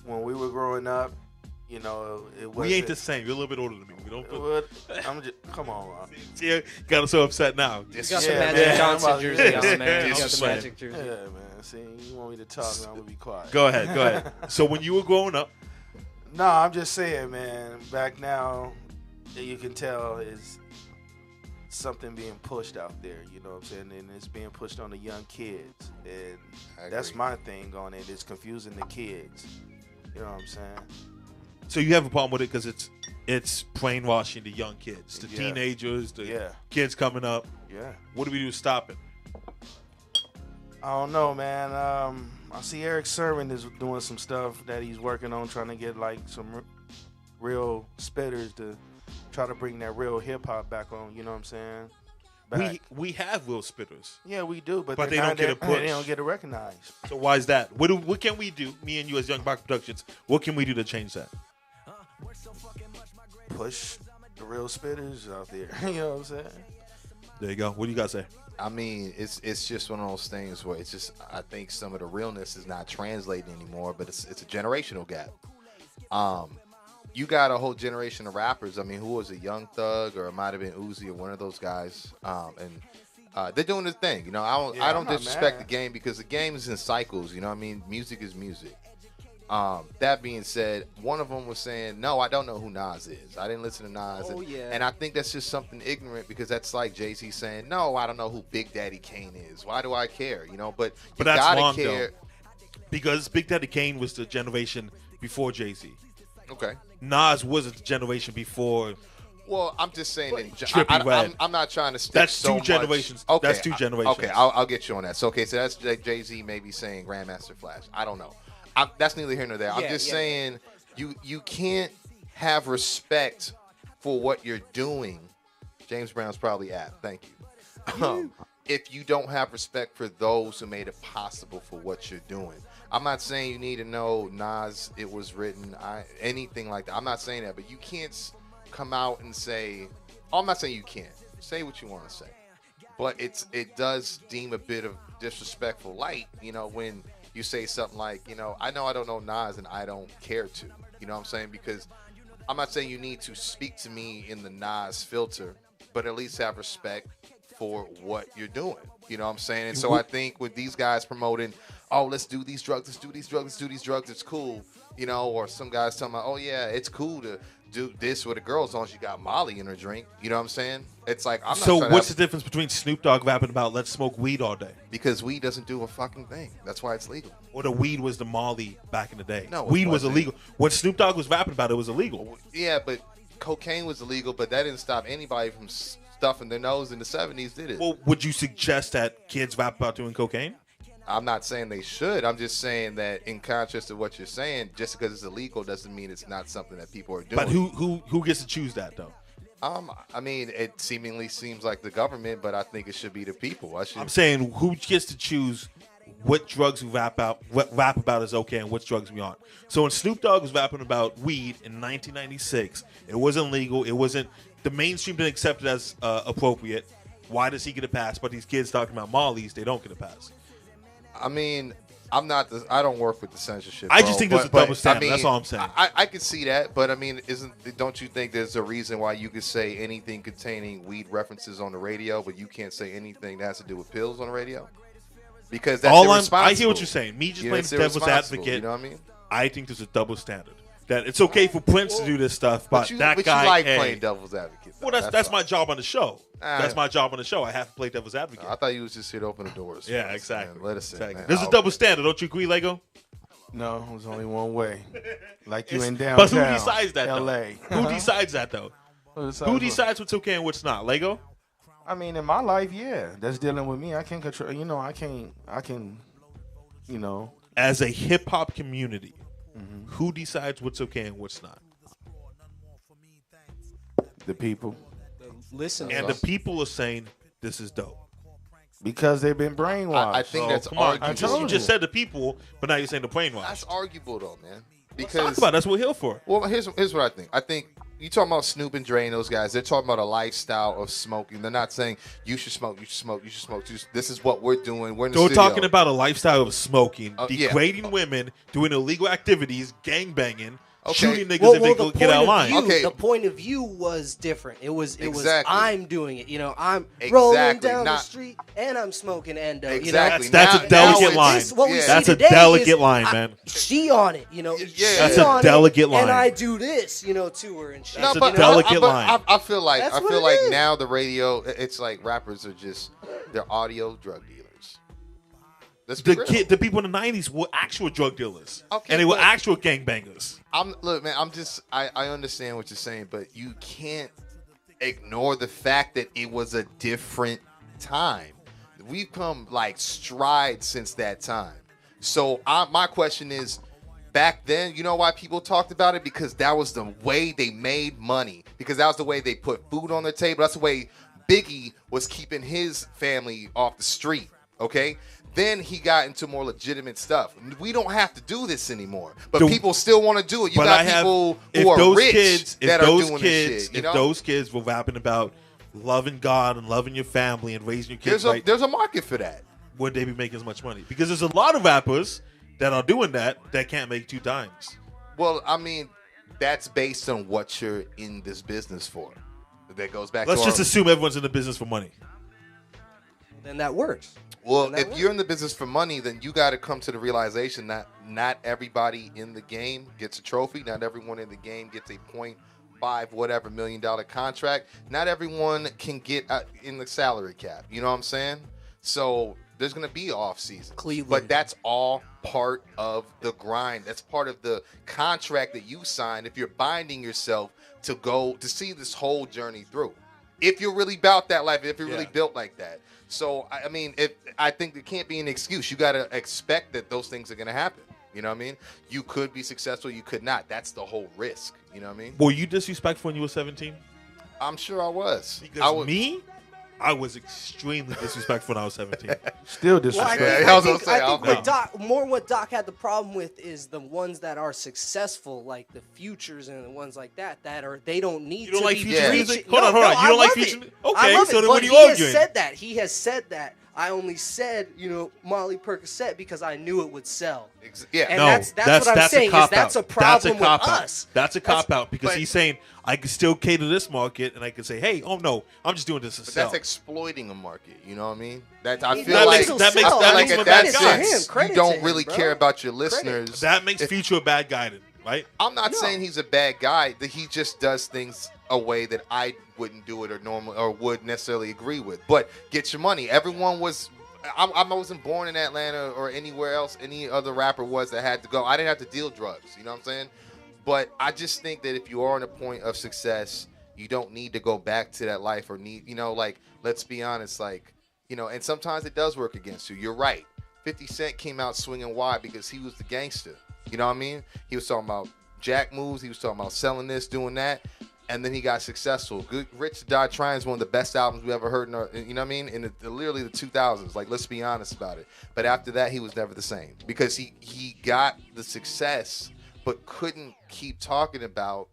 when we were growing up, you know, it was. We ain't the same. You're a little bit older than me. We don't. I'm just come on, man. See, you got us so upset now. You got some Yeah, Magic man. Johnson I'm jersey about- on, man. You Just got the saying. Magic jersey. Yeah, man. See, you want me to talk, now I'm gonna be quiet. Go ahead, go ahead. So when you were growing up, No, I'm just saying, man. Back now, you can tell is something being pushed out there. You know what I'm saying? And it's being pushed on the young kids, and I that's agree. my thing on it. It's confusing the kids. You know what I'm saying? so you have a problem with it because it's brainwashing the young kids, the Yeah. teenagers, the Yeah. kids coming up. Yeah. What do we do to stop it? I don't know, man. I see Eric Sermon is doing some stuff that he's working on, trying to get like some real spitters to try to bring that real hip hop back on. You know what I'm saying? Back. We have real spitters. Yeah, we do, but But they they're don't get a push. They don't get it recognized. So why is that? What can we do? Me and you as Young Bach Productions. What can we do to change that? Push the real spitters out there. You know what I'm saying? There you go. What do you guys say? I mean, it's just one of those things where it's just, I think some of the realness is not translating anymore, but it's a generational gap. You got a whole generation of rappers. I mean, who was a Young Thug, or it might have been Uzi or one of those guys, and they're doing their thing. You know, I Yeah, I'm don't not disrespect mad. the game, because the game is in cycles. You know what I mean? Music is music. That being said, one of them was saying, no, I don't know who Nas is. I didn't listen to Nas. Oh, yeah. And I think that's just something ignorant, because that's like Jay-Z saying, no, I don't know who Big Daddy Kane is. Why do I care? You know, but you But that's gotta wrong, care. though. Because Big Daddy Kane was the generation before Jay-Z. Okay. Nas was a generation before. Well, I'm just saying that Trippie Red. I'm not trying to stick That's so two much- generations. Okay, That's two generations. Okay, I'll get you on that. So that's like Jay-Z maybe saying Grandmaster Flash. I don't know. That's neither here nor there. I'm Yeah, just yeah. saying you can't have respect for what you're doing. James Brown's probably apt. Thank you. If you don't have respect for those who made it possible for what you're doing. I'm not saying you need to know Nas, it was written, anything like that. I'm not saying that, but you can't come out and say, I'm not saying you can't. Say what you want to say. But it does deem a bit of disrespectful light, you know, when you say something like, you know I don't know Nas and I don't care to. You know what I'm saying? Because I'm not saying you need to speak to me in the Nas filter, but at least have respect for what you're doing. You know what I'm saying? And so I think with these guys promoting, oh, let's do these drugs, let's do these drugs, let's do these drugs, it's cool. You know, or some guys talking about, oh yeah, it's cool to do this with a girl as long as you got Molly in her drink. You know what I'm saying? It's like, I'm not So trying what's to the difference between Snoop Dogg rapping about let's smoke weed all day? because weed doesn't do a fucking thing. That's why it's legal. Or the weed was the Molly back in the day? No, it weed was wasn't. illegal. When Snoop Dogg was rapping about it, it was illegal. Yeah, but cocaine was illegal, but that didn't stop anybody from stuffing their nose in the 70s, did it? Well, would you suggest that kids rap about doing cocaine? I'm not saying they should. I'm just saying that in contrast to what you're saying, just because it's illegal doesn't mean it's not something that people are doing. But who gets to choose that though? I mean, it seemingly seems like the government, but I think it should be the people. I'm saying who gets to choose what drugs we rap about is okay and which drugs we aren't. So when Snoop Dogg was rapping about weed in 1996, it wasn't legal. It wasn't, the mainstream didn't accept it as appropriate. Why does he get a pass? But these kids talking about Molly's, they don't get a pass. I mean, I don't work with the censorship. I just think there's a double standard. That's all I'm saying. I can see that, but I mean, don't you think there's a reason why you could say anything containing weed references on the radio, but you can't say anything that has to do with pills on the radio? Because that's irresponsible. I hear what you're saying. Me just playing devil's advocate. You know what I mean? I think there's a double standard. That it's okay for Prince to do this stuff, but that guy. You like playing devil's advocate. Well, that's my job on the show. That's my job on the show. I have to play devil's advocate. I thought you was just here to open the doors. Yeah, exactly. Man, let us in. Exactly. There's a double standard. Don't you agree, Leggo? No, there's only one way. Like you in downtown. But who decides that, LA. though? Who decides that, though? Who decides what's okay and what's not? Leggo? I mean, in my life, yeah, that's dealing with me. I can't control. I can. As a hip hop community, who decides what's okay and what's not? The people. Listen, and the people are saying this is dope because they've been brainwashed. I think that's arguable. You just said the people, but now you're saying the brainwashed. That's arguable though, man. Because let's talk about it. That's what we're here for. Well, here's what I think. I think you talking about Snoop and Dre and those guys. They're talking about a lifestyle of smoking. They're not saying you should smoke, you should smoke, you should smoke. This is what we're doing. We're in the studio. Talking about a lifestyle of smoking, degrading women, doing illegal activities, gangbanging. Shooting niggas if they get out of line. The point of view was different. It was I'm doing it. I'm rolling down the street and I'm smoking endo. Exactly. That's a delicate line. That's a delicate line, man. She on it. That's a delicate line. And I do this, to her and shit. That's a delicate line. I feel like now the radio, it's like rappers are just they're audio drug dealers. The people in the 90s were actual drug dealers, and they were actual gangbangers. Look, man, I understand what you're saying, but you can't ignore the fact that it was a different time. We've come like strides since that time. So my question is, back then, you know why people talked about it? Because that was the way they made money. Because that was the way they put food on their table. That's the way Biggie was keeping his family off the street. Okay. Then he got into more legitimate stuff. We don't have to do this anymore, but people still want to do it. You got people who are rich that are doing this shit. If those kids were rapping about loving God and loving your family and raising your kids, there's a market for that. Would they be making as much money? Because there's a lot of rappers that are doing that can't make 2 dimes. Well, I mean, that's based on what you're in this business for. That goes back. Let's just assume everyone's in the business for money. Then that works. Well, if you're in the business for money, then you got to come to the realization that not everybody in the game gets a trophy. Not everyone in the game gets a $0.5 million contract. Not everyone can get in the salary cap. You know what I'm saying? So there's going to be off season. Cleveland. But that's all part of the grind. That's part of the contract that you signed if you're binding yourself to go to see this whole journey through. If you're really about that life, if you're really built like that. So, I mean, I think there can't be an excuse. You got to expect that those things are going to happen. You know what I mean? You could be successful. You could not. That's the whole risk. You know what I mean? Were you disrespectful when you were 17? I'm sure I was. Because I was extremely disrespectful when I was 17. Still disrespectful. I think what Doc had the problem with is the ones that are successful, like the Futures and the ones like that they don't need you don't to like be Future music? Hold on. You don't like Future music? Okay, so then what are you arguing? He has said that. I only said, Molly Percocet because I knew it would sell. And that's what I'm saying. That's a problem with us. That's a cop-out because he's saying, I can still cater this market and I can say, hey, oh no, I'm just doing this to sell. That's exploiting a market. You know what I mean? At that sense, you don't really care about your listeners. That makes Future a bad guy then, right? I'm not saying he's a bad guy. That he just does things a way that I wouldn't do it or would necessarily agree with. But get your money. Everyone was. I wasn't born in Atlanta or anywhere else. Any other rapper was that had to go. I didn't have to deal drugs. You know what I'm saying? But I just think that if you are on a point of success, you don't need to go back to that life or let's be honest, and sometimes it does work against you. You're right. 50 Cent came out swinging wide because he was the gangster. You know what I mean? He was talking about jack moves. He was talking about selling this, doing that. and then he got successful. Good Rich Die Trying is one of the best albums we ever heard. You know what I mean? In literally the 2000s. Like, let's be honest about it. But after that, he was never the same because he got the success, but couldn't keep talking about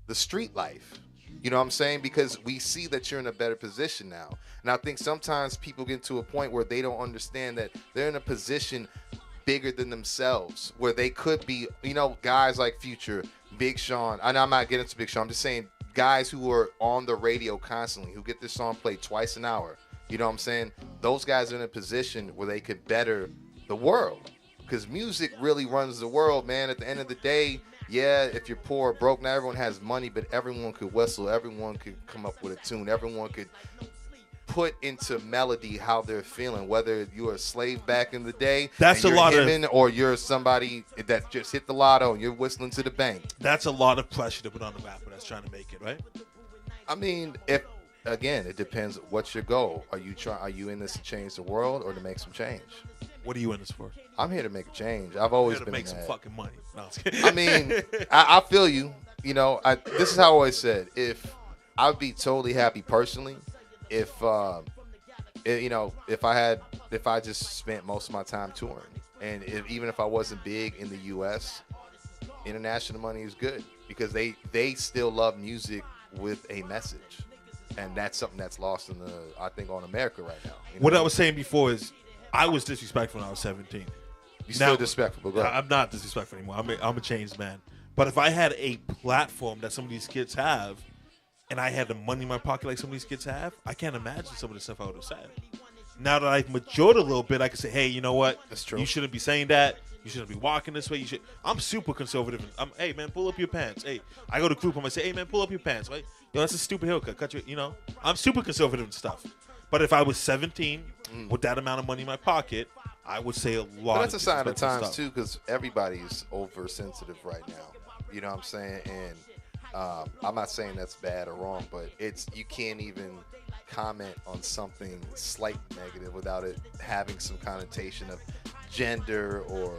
the street life. You know what I'm saying? Because we see that you're in a better position now. And I think sometimes people get to a point where they don't understand that they're in a position bigger than themselves, where they could be, you know, guys like Future, Big Sean. And I'm not getting to Big Sean. I'm just saying guys who are on the radio constantly, who get this song played twice an hour. You know what I'm saying? Those guys are in a position where they could better the world. Because music really runs the world, man. At the end of the day, yeah, if you're poor or broke, not everyone has money, but everyone could whistle. Everyone could come up with a tune. Everyone could put into melody how they're feeling, whether you're a slave back in the day, that's a lot of, or you're somebody that just hit the lotto and you're whistling to the bank. That's a lot of pressure to put on the rapper that's trying to make it, right? I mean, if again, it depends. What's your goal? Are you in this to change the world or to make some change? What are you in this for? I'm here to make a change. I've always been to make some fucking money. No, I mean, I feel you. You know, this is how I always said. If I'd be totally happy personally, if if I just spent most of my time touring, and even if I wasn't big in the U.S., international money is good because they still love music with a message, and that's something that's lost I think on America right now. What I was saying before is, I was disrespectful when I was 17. You're still disrespectful, but go ahead. I'm not disrespectful anymore. I'm a changed man. But if I had a platform that some of these kids have, and I had the money in my pocket like some of these kids have, I can't imagine some of the stuff I would have said. Now that I've matured a little bit, I can say, hey, you know what? That's true. You shouldn't be saying that. You shouldn't be walking this way. I'm super conservative. Hey, man, pull up your pants. Hey, I go to group home. I say, hey, man, pull up your pants. Right? Yo, that's a stupid haircut. Cut your, I'm super conservative and stuff. But if I was 17 with that amount of money in my pocket, I would say a lot. But that's a sign of the times stuff. too, because everybody's oversensitive right now. You know what I'm saying? And I'm not saying that's bad or wrong, but you can't even comment on something slight negative without it having some connotation of gender or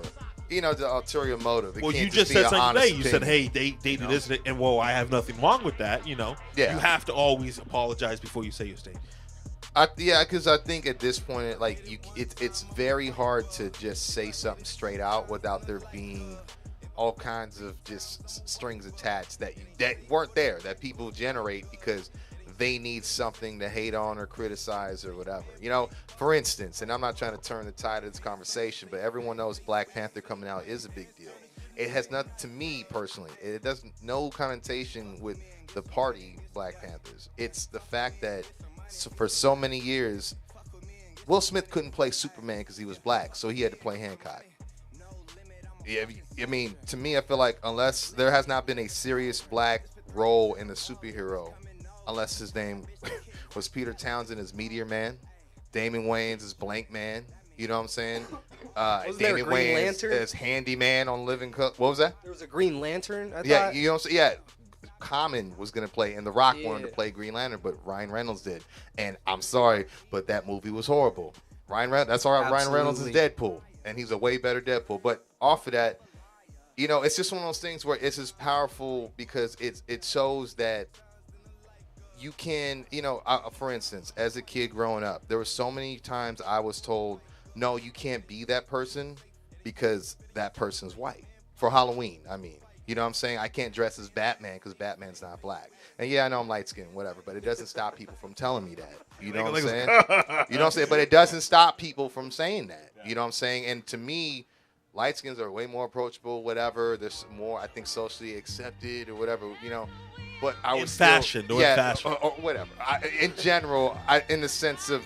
the ulterior motive. Well, you just said something today. You said, hey, they did this, and well, I have nothing wrong with that. Yeah. You have to always apologize before you say your statement. Because I think at this point, it's very hard to just say something straight out without there being all kinds of just strings attached that weren't there, that people generate because they need something to hate on or criticize or whatever. For instance, and I'm not trying to turn the tide of this conversation, but everyone knows Black Panther coming out is a big deal. It has nothing, to me personally, it doesn't, no connotation with the party Black Panthers. It's the fact that for so many years, Will Smith couldn't play Superman because he was black, so he had to play Hancock. Yeah, I mean, to me, I feel like unless there has not been a serious black role in the superhero, unless his name was Peter Townsend as Meteor Man, Damon Wayans as Blank Man, you know what I'm saying? Damon Wayans as Handyman on Living Color. What was that? There was a Green Lantern, I thought. Yeah, you know what I'm saying? Yeah. Common was going to play, and The Rock wanted to play Green Lantern, but Ryan Reynolds did. And I'm sorry, but that movie was horrible. That's all right. Ryan Reynolds is Deadpool, and he's a way better Deadpool. But off of that, it's just one of those things where it's just powerful because it shows that you can, for instance, as a kid growing up, there were so many times I was told, no, you can't be that person because that person's white. For Halloween, I mean. You know what I'm saying? I can't dress as Batman because Batman's not black. And yeah, I know I'm light-skinned, whatever, but it doesn't stop people from telling me that. You know what I'm saying? You know what I'm saying? But it doesn't stop people from saying that. You know what I'm saying? And to me, light-skins are way more approachable, whatever. There's more, I think, socially accepted or whatever, But I was fashion, or whatever. In general, in the sense of,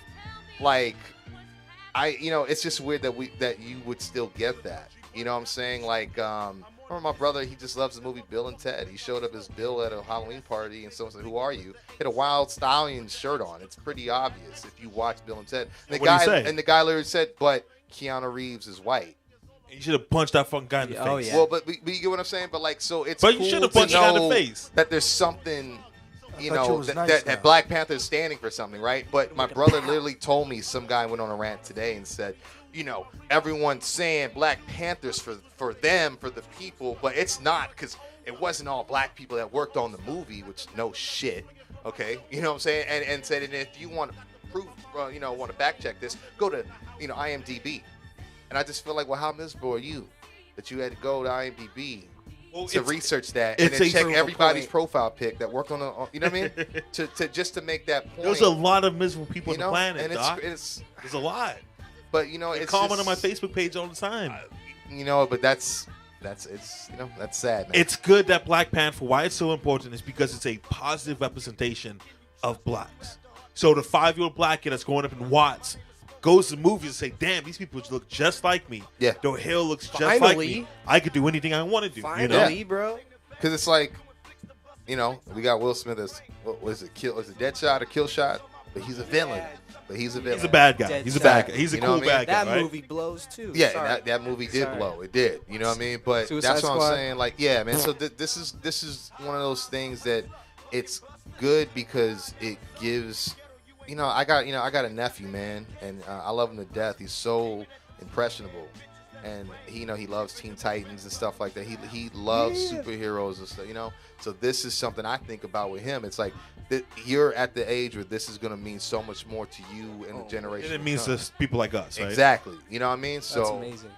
it's just weird that you would still get that. You know what I'm saying? Remember my brother, he just loves the movie Bill and Ted. He showed up as Bill at a Halloween party, and someone said, who are you? He had a Wild Stallion shirt on. It's pretty obvious if you watch Bill and Ted. And the guy literally said, but Keanu Reeves is white. You should have punched that fucking guy in the face. Oh, yeah. Well, but you get what I'm saying? But, so it's but cool you should have punched the guy in the face. That there's something, that Black Panther is standing for something, right? But my brother literally told me, some guy went on a rant today and said, everyone's saying Black Panther's for them, for the people, but it's not, because it wasn't all black people that worked on the movie, which no shit. Okay, you know what I'm saying? And said, and if you want to prove, want to back check this, go to, IMDb. And I just feel like, well, how miserable are you that you had to go to IMDb to research that and then check everybody's profile pic that worked on the, you know what I mean? to just to make that point. There's a lot of miserable people on the planet, and Doc. There's a lot. But it's comment on my Facebook page all the time. But that's sad, man. It's good that Black Panther, why it's so important is because it's a positive representation of blacks. So the 5-year-old black kid that's growing up in Watts goes to movies and say, damn, these people look just like me. Yeah. Their hair looks just like me. I could do anything I want to do. Finally, bro. Because it's like, we got Will Smith as, what was it, dead shot or kill shot? But he's a villain. He's a bad guy. He's a bad guy. He's a cool bad guy. That movie blows too. Yeah, that movie did blow. It did. You know what I mean? But that's what I'm saying. Like, yeah, man. So this is one of those things that it's good because it gives. I got a nephew, man, and I love him to death. He's so impressionable, and he loves Teen Titans and stuff like that. He loves superheroes and stuff. So this is something I think about with him. It's like you're at the age where this is going to mean so much more to you and the generation. And it means to people like us, right? Exactly. You know what I mean? So that's amazing.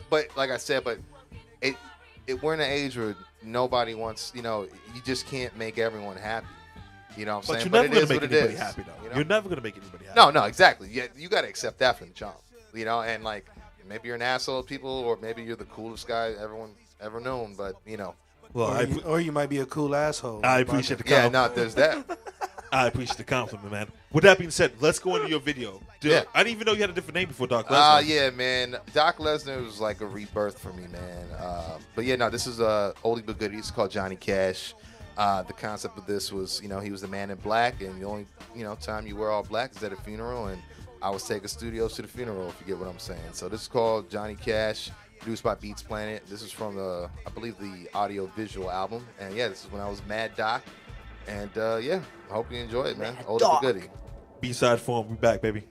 But like I said, we're in an age where nobody wants. You just can't make everyone happy. You know what I'm saying? You're never going to make anybody happy, though. You're never going to make anybody happy. No, exactly. Yeah, you got to accept that from the jump. And like maybe you're an asshole to people, or maybe you're the coolest guy everyone ever known. But Well, or you might be a cool asshole. I appreciate the compliment. Yeah, there's that. I appreciate the compliment, man. With that being said, let's go into your video. Dude, yeah. I didn't even know you had a different name before Doc Lesnar. Yeah, man. Doc Lesnar was like a rebirth for me, man. But yeah, no, this is oldie but goodie. It's called Johnny Cash. The concept of this was, he was the man in black, and the only, time you wear all black is at a funeral, and I was taking studios to the funeral, if you get what I'm saying. So this is called Johnny Cash, produced by Beats Planet. This is from I believe the audio-visual album. And yeah, this is when I was Mad Doc. And yeah, I hope you enjoy it, man. Oldie but goodie. B-side form, we back, baby.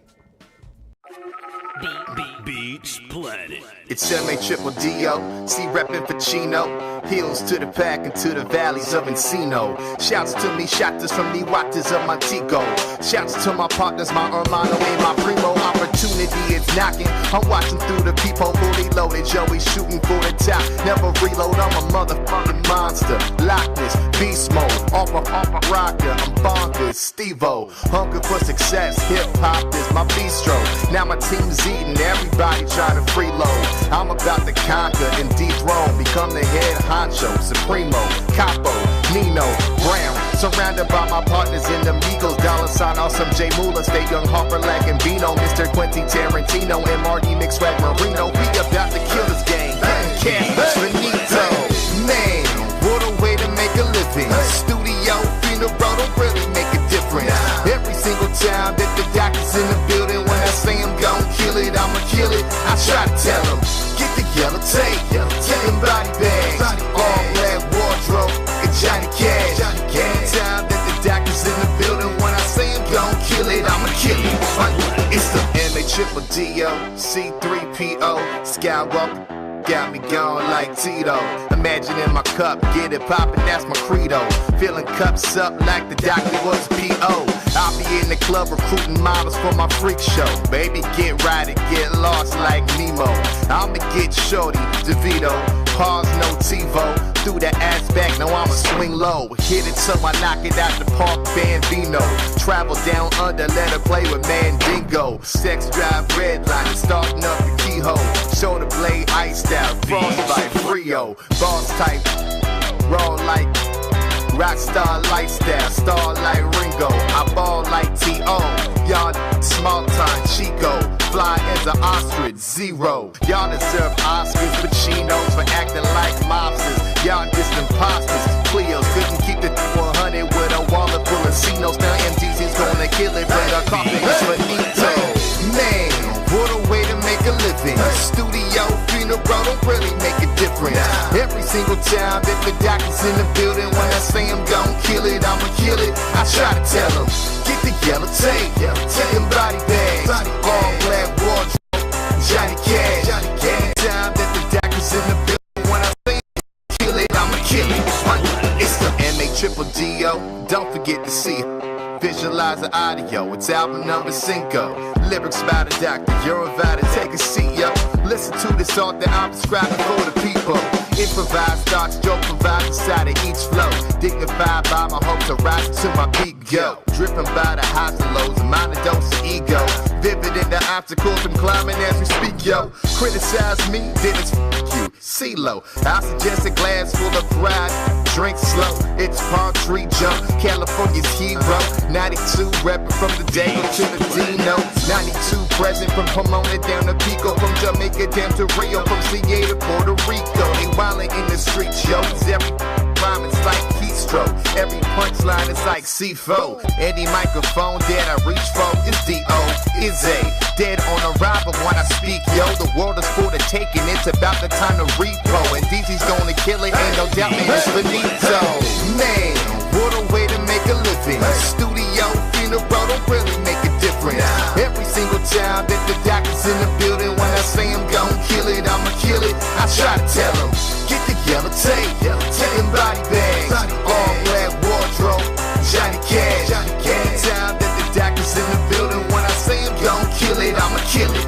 Beats Planet. It's M-A-Triple-D-O, C reppin' for Chino. Heels to the pack and to the valleys of Encino. Shouts to me, shotters from me, waters of Montego. Shouts to my partners, my hermano and my primo. Opportunity is knocking. I'm watching through the peephole, fully loaded. Joey shooting for the top. Never reload, I'm a motherfucking monster. Loch Ness, beast mode, off a rocker. I'm bonkers, Steve-O. Hunger for success, hip-hop is my bistro. Now my team's eating, everybody trying to freeload. I'm about to conquer and dethrone, become the head honcho, Supremo, Capo, Nino, Brown. Surrounded by my partners in the Migos, dollar sign awesome J Mula, stay young Harper Lack and Vino, Mr. Quentin Tarantino and Marty McSwag Marino. We about to kill this game. Cash Benito, man, what a way to make a living. Studio, funeral don't really make a difference. Every single time that the doctor's in the building, when I say I'm gon' kill it, I'ma kill it. I try to tell them, get the yellow tape, get them body bags, all black wardrobe, and Johnny Cash. Every time that the doctor's in the building, when I say I'm gon' kill it, I'ma kill it. It's the M-A-Triple-D-O, C3PO, Skywalker. Got me gone like Tito. Imagine in my cup, get it poppin', that's my credo. Filling cups up like the doctor was P.O. I'll be in the club recruiting models for my freak show. Baby, get right and get lost like Nemo. I'ma get shorty, DeVito. Pause, no TiVo. Through the ass back, now I'ma swing low. Hit it till I knock it out the park, Bambino. Travel down under, let her play with Mandingo. Sex drive red line, starting up the keyhole. Shoulder blade iced out, frost by Frio. Boss type, raw like rockstar lifestyle, star like Ringo. I ball like T.O. Y'all small time Chico. Fly as an ostrich, zero. Y'all deserve Oscars, Pacinos for acting like mobsters. Y'all just imposters. Cleos couldn't keep the 100 with a wallet full of C-notes. Now MDC's gonna kill it, but a coffin is Benito. Man, what a way to make a living. Studio, funeral don't really make a difference. Every single time that the doctor's in the building, when I say I'm gon' kill it, I'ma kill it. I try to tell them, get the yellow tape, take them body bags, all black wardrobe, Johnny Cash. Time that the doctor's in the building, when I say kill it, I'ma kill it. Visualize the audio, it's album number 5. Lyrics by the doctor, you're invited, take a seat, yo. Listen to this art that I'm describing for the people. Improvise thoughts, Joe provides inside of each flow. Dignified by my hopes, I rise to my peak, yo. Dripping by the highs and lows, mind a dose of ego. Vivid in the obstacles, I'm climbing as we speak, yo. Criticize me, then it's you. CeeLo, I suggest a glass full of pride. Drink slow, it's palm tree jump. California's hero. 92 reppin' from the Dago to the Dino. 92 present from Pomona down to Pico. From Jamaica down to Rio. From CA to Puerto Rico. They wildin' in the streets, yo. Every rhyme is like heat stroke. Every punchline is like C4. Any microphone that I reach for is D.O. is A. Dead on arrival when I speak, yo. The world is for the taking, it's about the time to repo. And DZ's gonna kill it, ain't no doubt, man, it's finito. Man, what a way to make a living. Studio, funeral, don't really make a difference. Every single time that the doctor's in the building, when I say I'm gon' kill it, I'ma kill it. I try to tell them, get the yellow tape, 10 body bags, all black wardrobe, Johnny Cash. Every time that the doctor's in the building, when I say I'm gon' kill it, I'ma kill it.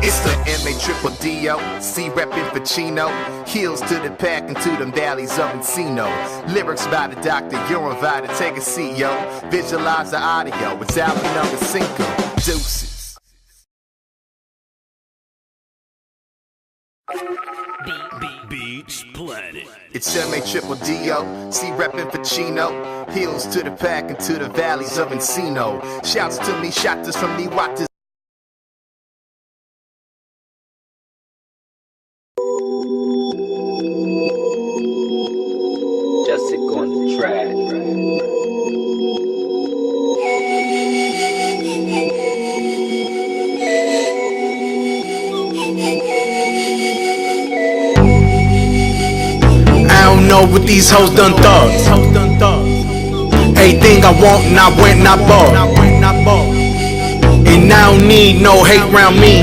It's the M-A-triple-D-O, C reppin' for Chino. Heels to the pack and to them valleys of Encino. Lyrics by the doctor, you're invited, take a seat, yo. Visualize the audio, it's album number 5. Deuces. Beats Planet. It's M-A-triple-D-O, C reppin' for Chino. Heels to the pack and to the valleys of Encino. Shouts to me, shotters from me, waters. Jessica on the track. I don't know what these hoes done thought. Everything I want and I went and I bought. And I don't need no hate round me.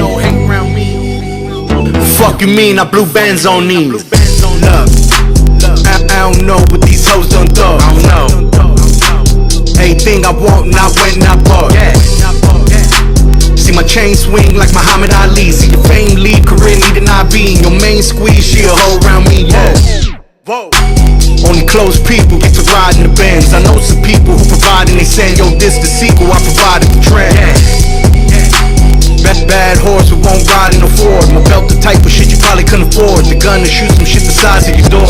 Fuck you mean I blew bands on these. I don't know what these hoes done thought. Everything I want and I went and I bought. See my chain swing like Muhammad Ali. See your fame lead, career need an IB. Your main squeeze, she a hoe around me, whoa. Only close people get to ride in the Benz. I know some people who provide and they saying, yo, this the sequel, I provided the trend. Bad horse who won't ride in the Ford. My belt the type of shit you probably couldn't afford. The gun to shoot some shit the size of your door.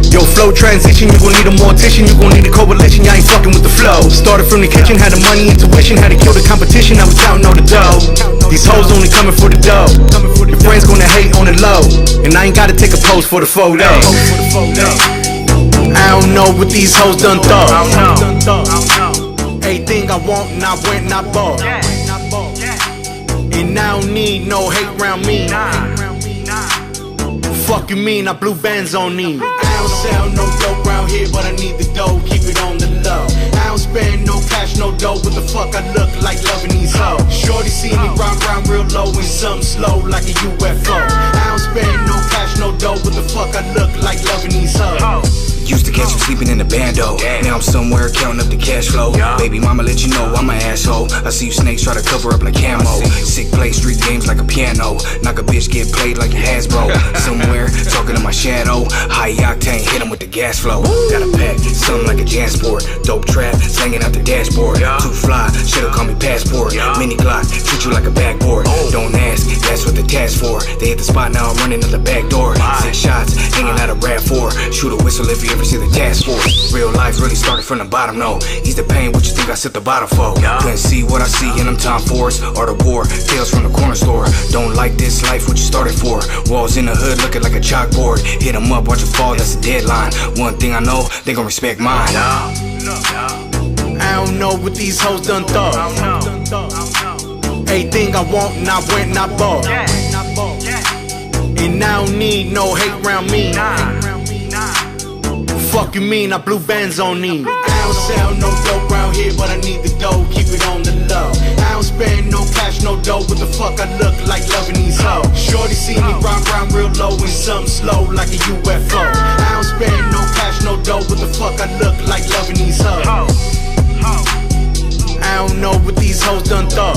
Yo, flow transition, you gon' need a mortician. You gon' need a coalition, y'all ain't fucking with the flow. Started from the kitchen, had the money, intuition. Had to kill the competition, I was counting all the dough. These hoes only coming for the dough. Your friends gonna hate on the low. And I ain't gotta take a pose for the photo. I don't know what these hoes done thought. Everything I want and I went and I bought. And I don't need no hate round me. Fuck you mean I blew bands on these. I don't sell no dope round here, but I need the dough, keep it on the low. I don't spend no cash, no dough, what the fuck I look like loving these hoes. Shorty see me round real low and something slow like a UFO. I don't spend no cash, no dough, what the fuck I look like loving these hoes. Used to catch you sleeping in the bando. Now I'm somewhere counting up the cash flow. Baby mama let you know I'm an asshole. I see you snakes try to cover up like camo. Sick play street games like a piano. Knock a bitch get played like a Hasbro. Somewhere talking to my shadow. High octane hit him with the gas flow. Got a pack, something like a Jansport. Dope trap, slanging out the dashboard. Too fly, should've called me passport. Mini Glock, treat you like a backboard. Don't ask, that's what the task for. They hit the spot, now I'm running to the back door. 6 shots, hanging out of RAV4. Shoot a whistle if you ever see the task force. Real life really started from the bottom, no. Ease the pain, what you think I set the bottom for? Couldn't see what I see in them Tom Fords. Art of war, tales from the corner store. Don't like this life, what you started for? Walls in the hood looking like a chalkboard. Hit them up, watch them fall, that's a deadline. One thing I know, they gon' respect mine. I don't know what these hoes done thought. Everything I want and I went and I bought. And I don't need no hate round me. Fuck you mean I blew bands on these. I don't sell no dope round here, but I need the dough, keep it on the low. I don't spend no cash, no dough, what the fuck I look like loving these hoes. Shorty see me round real low and something slow like a UFO. I don't spend no cash, no dough, what the fuck I look like loving these hoes. I don't know what these hoes done thought.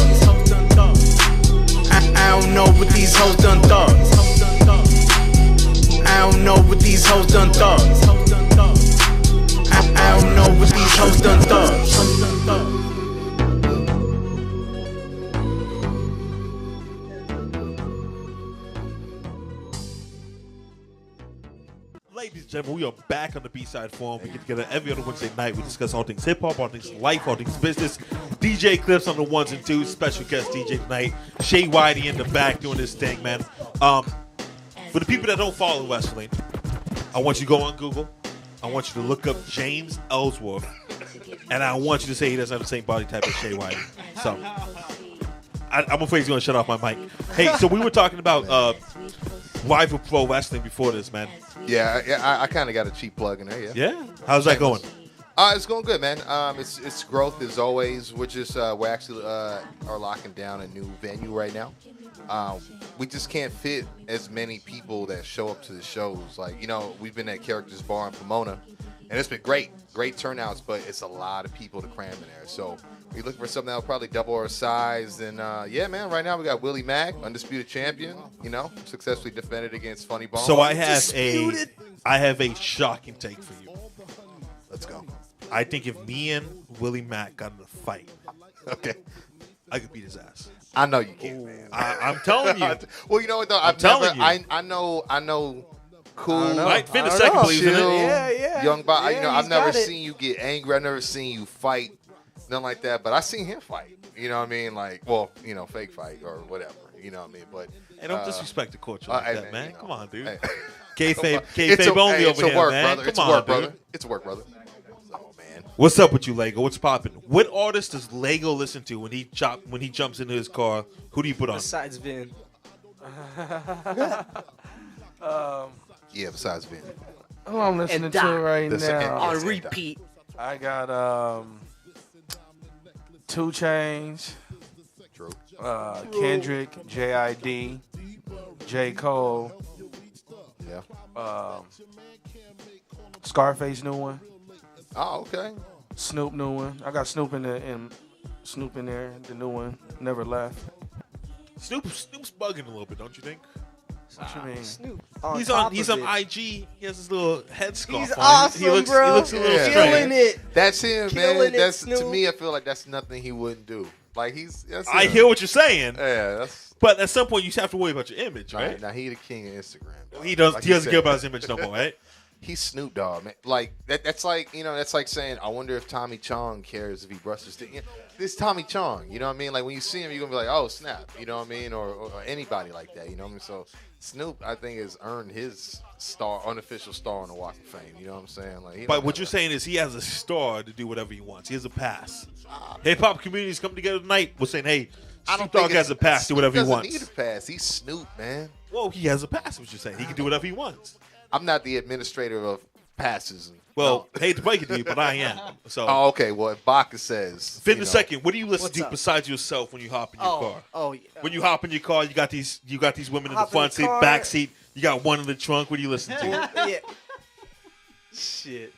I don't know what these hoes done thought. I don't know what these hoes done thought. I don't know what these hoes done thought. Ladies and gentlemen, we are back on the B-Side Forum. We get together every other Wednesday night. We discuss all things hip-hop, all things life, all things business. DJ Eclipse on the ones and twos. Special guest DJ tonight. Shaye, Whitey in the back doing this thing, man. For the people that don't follow wrestling, I want you to go on Google. I want you to look up James Ellsworth. And I want you to say he doesn't have the same body type as Shaye Whitey. So, I'm afraid he's going to shut off my mic. Hey, so we were talking about Rival Pro Wrestling before this, man. Yeah, I kind of got a cheap plug in there. Yeah. How's that going? It's going good, man. It's growth as always. We're actually are locking down a new venue right now. We just can't fit as many people that show up to the shows. Like, we've been at Characters Bar in Pomona, and it's been great turnouts, but it's a lot of people to cram in there. So we're looking for something that'll probably double our size. And yeah, man, right now we got Willie Mack, undisputed champion. Successfully defended against Funny Bone. So I have a shocking take for you. Let's go. I think if me and Willie Mack got in a fight, okay, I could beat his ass. I know you can, man. I'm telling you. Well, you know what though? I know. Cool. Right, finish second, please. Yeah. Young Bob. I've never got it. seen you get angry. I've never seen you fight. Nothing like that. But I seen him fight. You know what I mean? Like, fake fight or whatever. You know what I mean? But hey, don't disrespect the culture like that, man. Come on, dude. Hey. Kayfabe only over here, man. It's work, brother. It's work, brother. Oh man. What's up with you, Leggo? What's popping? What artist does Leggo listen to when he jumps into his car? Who do you put on? Besides Vin. Yeah, besides Vin. Who I'm listening And to Drakk. right now? On repeat. I got 2 Chainz, True. Kendrick, JID, J. Cole, Yeah. Scarface new one, Oh, okay. Snoop new one. I got Snoop in there, the new one, Never Left. Snoop's bugging a little bit, don't you think? What you mean? Snoop. He's on IG. He has his little headscarf He's on. awesome, he looks a little Yeah. strange. Killing it. That's him, Killing man. it, That's Snoop. to me. I feel like that's nothing he wouldn't do. Like that's I him. hear what you're saying, Yeah, that's but at some point you have to worry about your image, right? Now he the king of Instagram. Dog. He doesn't Like care said. about his image no more, right? He's Snoop Dogg, man. Like that's like that's like saying I wonder if Tommy Chong cares if he brushes his teeth. This Tommy Chong, you know what I mean? Like when you see him, you're gonna be like, oh snap, you know what I mean? Or anybody like that, you know what I mean? So Snoop, I think, has earned his unofficial star on the Walk of Fame. You know what I'm saying? Like, But what you're saying is he has a star to do whatever he wants. He has a pass. Hip hop communities come together tonight. We're saying, hey, Snoop Dogg has a pass to whatever he Snoop wants. doesn't need a pass. He's Snoop, man. Well, he has a pass. What you're saying? He can do whatever he wants. I'm not the administrator of passes. Well, hate to break it to you, but I am. So, Oh, okay. Well, if BACA says, Finn, a second. What do you listen What's to up? besides yourself when you hop in your car? Oh, yeah. When you hop in your car, you got these women in the Hop in front the seat, car. back seat. You got one in the trunk. What do you listen to? Yeah. Shit.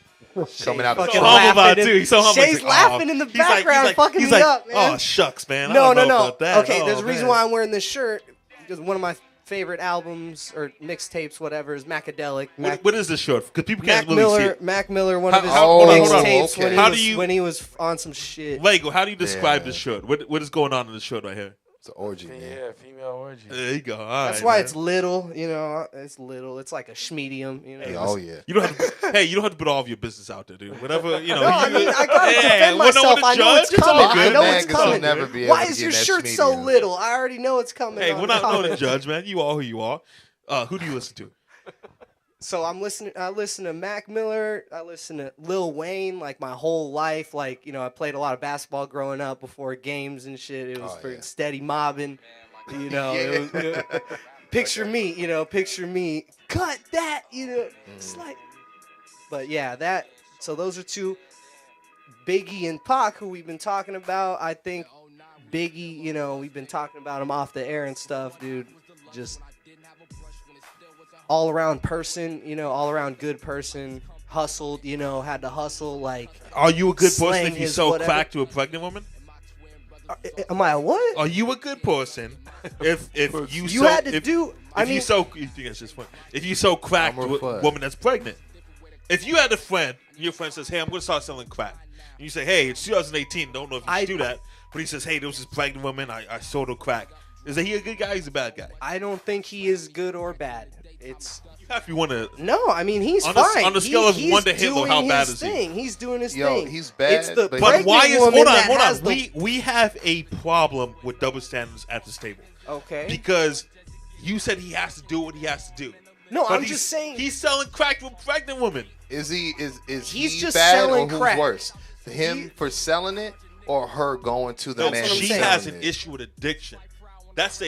coming out the Fucking so humble about laughing it, too. and- He's so humble. Shay's He's like, laughing in the background, fucking me up, man. Oh, shucks, man. I No. don't know about that. Okay, Oh, there's a reason man. why I'm wearing this shirt. Because one of my favorite albums or mixtapes, whatever, is Macadelic. What is this short? Because people Mac can't really see Miller, it. Mac Miller, one of his hold on. mixtapes Okay. when, How he do you- when he was on some shit. Lego, how do you describe Yeah. this shirt? What is going on in this shirt right here? It's an orgy, man. Yeah, female orgy. There you go. All That's right, why man. it's little, It's little. It's like a schmedium, Oh yeah. You don't have to, hey, you don't have to put all of your business out there, dude. Whatever, No, I mean, I gotta Yeah, defend well, no myself. one I to know it's judge. It's all coming. I good. know Man, it's 'cause he'll coming. never be able Why to is get your that shirt so schmedium. little? I already know it's coming. Hey, on we're not the going to comment. judge, man. You are who you are. Who do you listen to? So I listen to Mac Miller. I listen to Lil Wayne like my whole life. Like, I played a lot of basketball growing up before games and shit. It was yeah. steady mobbing. Yeah. It was, picture me, cut that, It's like, but yeah, so those are two, Biggie and Pac, who we've been talking about. I think Biggie, we've been talking about him off the air and stuff, dude. Just all around person, all around good person. Hustled, had to hustle. Like, are you a good person slang if you his sell whatever. crack to a pregnant woman? Am I a what? Are you a good person if you You sell, had to if, do. if you sell, you think that's just funny. If you sell crack to a woman that's pregnant, if you had a friend, your friend says, "Hey, I'm going to start selling crack," and you say, "Hey, it's 2018. Don't know if you should do that," but he says, "Hey, there was this pregnant woman. I sold her crack." Is he a good guy? Or he's a bad guy. I don't think he is good or bad. It's. If you want to, no, I mean he's fine. On the scale of he's 1 to Hitler, how bad is he? He's doing his thing. He's bad. It's the but why is hold on? The, we have a problem with double standards at this table. Okay. Because you said he has to do what he has to do. No, but I'm just saying he's selling crack to a pregnant woman. Is he he's he just bad selling or who's crack. worse? Him for selling it or her going to the man? She selling has an it? issue with addiction. That's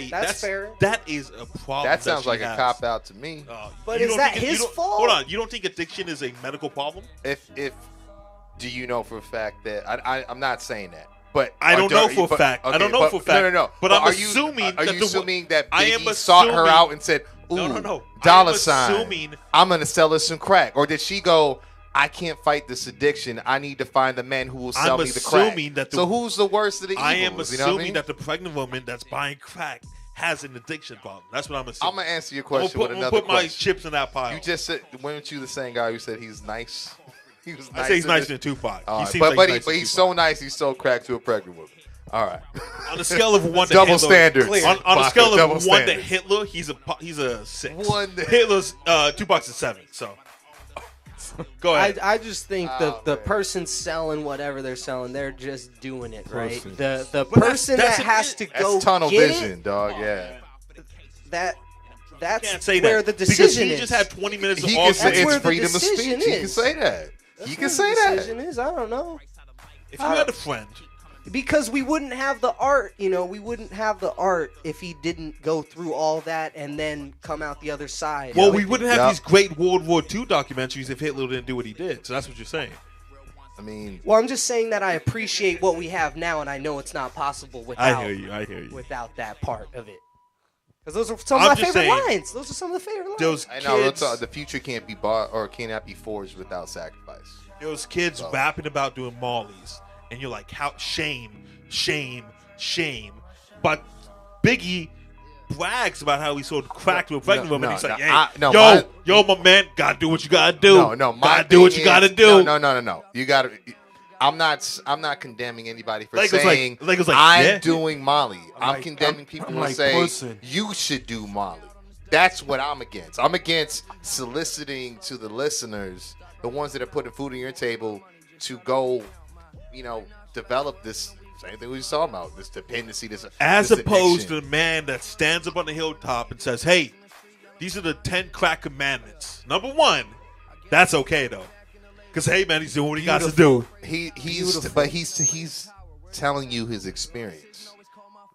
fair. That is a problem. That sounds like a cop out to me. But is that his fault? Hold on. You don't think addiction is a medical problem? If do you know for a fact that I'm not saying that, but I don't know for a fact. I don't know for a fact. No. But I'm assuming. Are you assuming that I am Biggie sought her assuming- out and said, "Ooh, No. dollar I'm sign. assuming- I'm gonna sell her some crack," or did she go? I can't fight this addiction. I need to find the man who will sell me the crack. So who's the worst of the evils? I am you know assuming what I mean? that the pregnant woman that's buying crack has an addiction problem. That's what I'm assuming. I'm gonna answer your question I'm with gonna another put my question. chips in that pile. You just said, weren't you the same guy who said he's nice? He was nice. I say he's nicer than Tupac. All He right, seems but like nicer than he's Tupac. so nice. He sold crack to a pregnant woman. All right. On a scale of 1 to double Hitler, standards. On a scale of Double 1 to standards. Hitler, he's a 6. Hitler's Tupac's a 7. So go ahead. I just think the person selling whatever they're selling, they're just doing it right. The person that's that has to That's go tunnel get vision, it, dog. Yeah. That's Can't say where that the because decision he is. just had 20 minutes of He all can say That's where it's the freedom of speech. decision He can is. say that. That's He can where say the that. decision is. I don't know. If you had a friend, Because we wouldn't have the art, we wouldn't have the art if he didn't go through all that and then come out the other side. well, we wouldn't have Yep. these great World War II documentaries if Hitler didn't do what he did. So that's what you're saying. I mean, Well, I'm just saying that I appreciate what we have now, and I know it's not possible without. I hear you. Without that part of it. Because those are some I'm of my just favorite saying, lines. Those are some of the favorite lines. Those I know kids, the future can't be bought or cannot be forged without sacrifice. those kids So. rapping about doing mollies, and you're like, how shame. But Biggie brags about how he sold crack to a pregnant woman. He's like, hey, my man, gotta do what you gotta do. Gotta do what you gotta do. No. You gotta. I'm not condemning anybody for Leggo's saying Leggo's like, I'm yeah. doing Molly. I'm condemning people who like say pussy. you should do Molly. That's what I'm against. I'm against soliciting to the listeners, the ones that are putting food on your table, to go, develop this same thing we just talking about, this dependency, As this opposed addiction. to the man that stands up on the hilltop and says, hey, these are the 10 crack commandments. Number 1, that's okay, though. Because, hey, man, he's doing what he got to do. He's telling you his experience.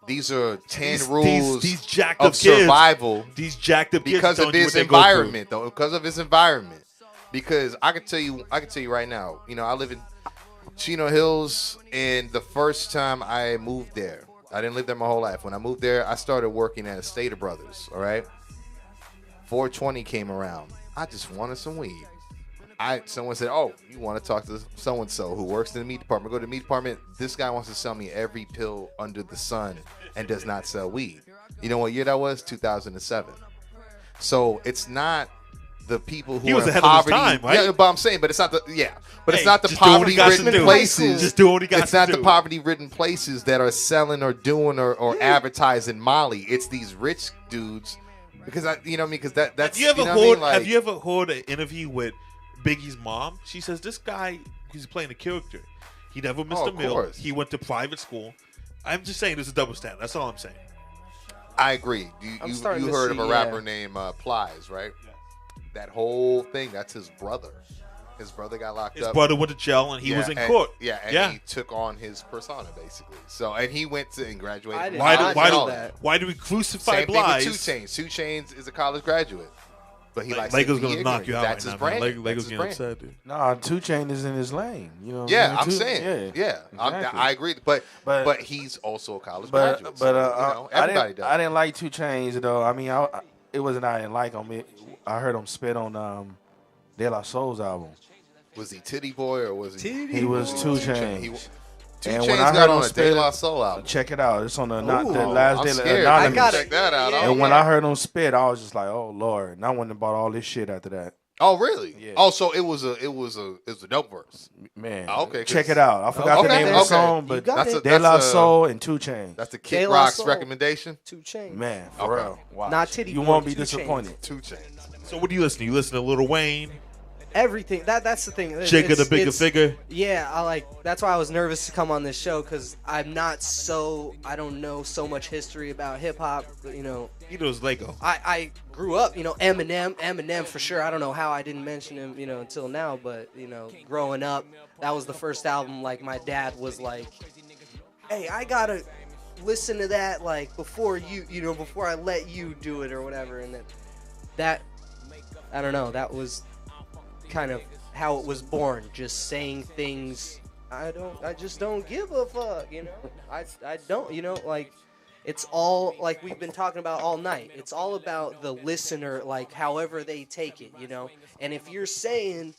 These are 10 These- rules these jacked of up kids. survival These jacked up kids because of telling you his what they go through. environment, though. Because of his environment. Because I can tell you right now. I live in Chino Hills, and the first time I moved there, I didn't live there my whole life. When I moved there, I started working at Stater Brothers. All right, 420 came around. I just wanted some weed. Someone said, "Oh, you want to talk to so and so who works in the meat department? Go to the meat department. This guy wants to sell me every pill under the sun and does not sell weed." You know what year that was? 2007. So it's not the people who He was are in ahead of his poverty. time, right? Yeah, but I'm saying, but it's not the but it's Hey, not the just doing what he got to poverty-ridden do. places. Just doing what he got It's to not do. the poverty-ridden places that are selling or doing or advertising Molly. It's these rich dudes because because that's Have you ever what I mean? Like, have you ever heard an interview with Biggie's mom? She says this guy, he's playing a character. He never missed a of meal. course. He went to private school. I'm just saying there's a double standard. That's all I'm saying. I agree. You starting to heard see, of a rapper named Plies, right? That whole thing, that's his brother. His brother got locked His up. brother went to jail and he was in court. Yeah, and he took on his persona basically. So, and he went to and graduated. I from did Why not do, why, know do, that. why do we crucify Same thing Blige? with 2 Chainz. 2 Chainz is a college graduate, but he likes Leggo's to be gonna knock you out That's right his now, man. brand. Leggo's That's his getting brand. upset, dude. Nah, 2 Chainz is in his lane. You know. Yeah, what I'm Two- saying. Yeah, exactly. I agree. But he's also a college graduate. So, everybody does. I didn't like 2 Chainz though. I mean, it wasn't I didn't like him. I heard him spit on De La Soul's album. Was he Titty Boy or was he? He was 2 Chainz. Two And Chainz when I got heard on him a spit De it, La Soul album. check it out. It's on the I'm last day. scared. I Anonymous. gotta check that out. yeah. And when I heard him spit, I was just like, "Oh Lord!" And I went and bought all this shit after that. Oh really? Yeah. Oh, so it was a dope verse. Man, Oh, okay, check it out. I forgot the Okay, name of the okay. song, You but got That's it. De La a- Soul and 2 Chainz. That's the De Kid La Rock's Soul. recommendation. 2 Chainz. Man, for Okay. real. Wow. Not Titty You Boy, won't be 2 Chainz. disappointed. 2 Chainz. So what do you listen to? You listen to Lil Wayne, Everything. That's the thing. Jigga the Bigger It's- Figure. Yeah, that's why I was nervous to come on this show because I don't know so much history about hip hop. You know, He knows Leggo. I grew up, Eminem for sure. I don't know how I didn't mention him, until now, but growing up, that was the first album. Like my dad was like, "Hey, I gotta listen to that like before before I let you do it or whatever," and that I don't know. That was kind of how it was born. Just saying things. I just don't give a fuck. I don't. Like it's all like we've been talking about all night. It's all about the listener, like however they take it. And if you're saying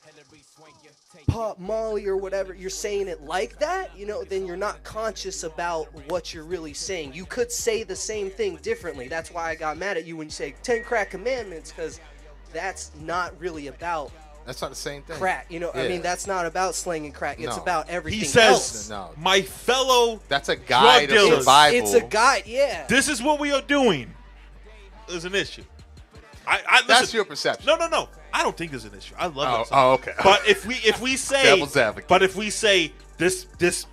Pop Molly or whatever, you're saying it like that, then you're not conscious about what you're really saying. You could say the same thing differently. That's why I got mad at you when you say 10 crack commandments, because that's not really about That's not the same thing. crack. I mean, that's not about slinging crack. It's No. about everything He says, else. No. my fellow, That's a guide of dealers. survival. It's a guide, yeah. this is what we are doing. There's an issue. I That's listen, your perception. No. I don't think there's an issue. I love it. Oh, okay. But if we say, Devil's advocate. but if we say this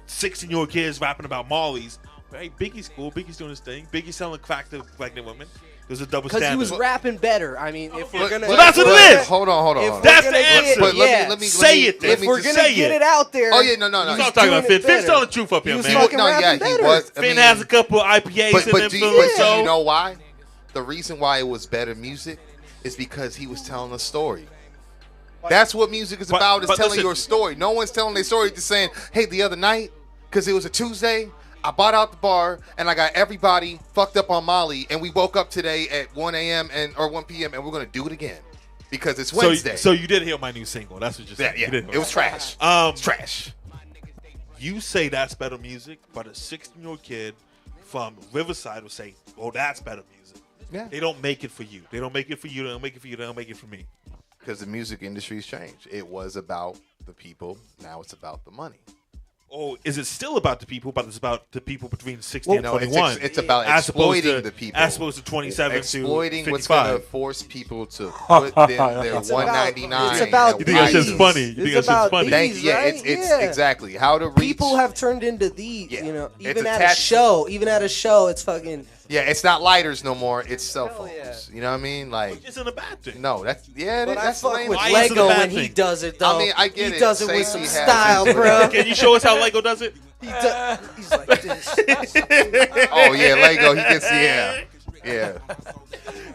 16-year-old kid is rapping about Molly's, hey, Biggie's cool. Biggie's doing his thing. Biggie's selling crack to pregnant women. There's a double Because standard. he was rapping better. I mean, if we're gonna, But that's what it is. Hold on. If we're That's gonna the get- answer. But yeah. let me Say it then. let If me we're just gonna say get it. it out there, Oh yeah, no. He's He's not talking doing about Finn. it Finn's better. telling the truth up here, He was man. fucking no, yeah, rapping he better. was. I Finn mean, has a couple IPAs but in do influence. you So know why? The reason why it was better music is because he was telling a story. That's what music is about, is but telling listen. your story. No one's telling their story, just saying, hey, the other night, because it was a Tuesday, I bought out the bar, and I got everybody fucked up on Molly, and we woke up today at 1 a.m. or 1 p.m., and we're going to do it again because it's Wednesday. So you did hear my new single. That's what you're saying. yeah, You did. it was trash. It's Trash. You say that's better music, but a 16-year-old kid from Riverside will say, "Oh, that's better music." Yeah. They don't make it for you. They don't make it for you. They don't make it for you. They don't make it for me. Because the music industry's changed. It was about the people. Now it's about the money. Oh, is it still about the people? But it's about the people between 16 and No, 21. it's about as opposed exploiting to, the people. As opposed to 27 Exploiting to what's going to 55. force people to put their It's about- $1.99. it's about and You think that shit's these. funny? You think It's that shit's about funny? these, Thank you. Yeah, right? it's Yeah. exactly how to reach. People have turned into these, Yeah. even It's at a attached- show. Even at a show, it's fucking. Yeah, it's not lighters no more. It's cell Hell phones. yeah. You know what I mean? Like, Which isn't a bad thing. no, that's But I that's fuck lame. with Why is it a Leggo bad when he thing? does it, though. I mean, I get he it. does it with Safety some has style, its- bro. Can you show us how Lego does it? He's like this. Oh yeah, Lego. He gets yeah.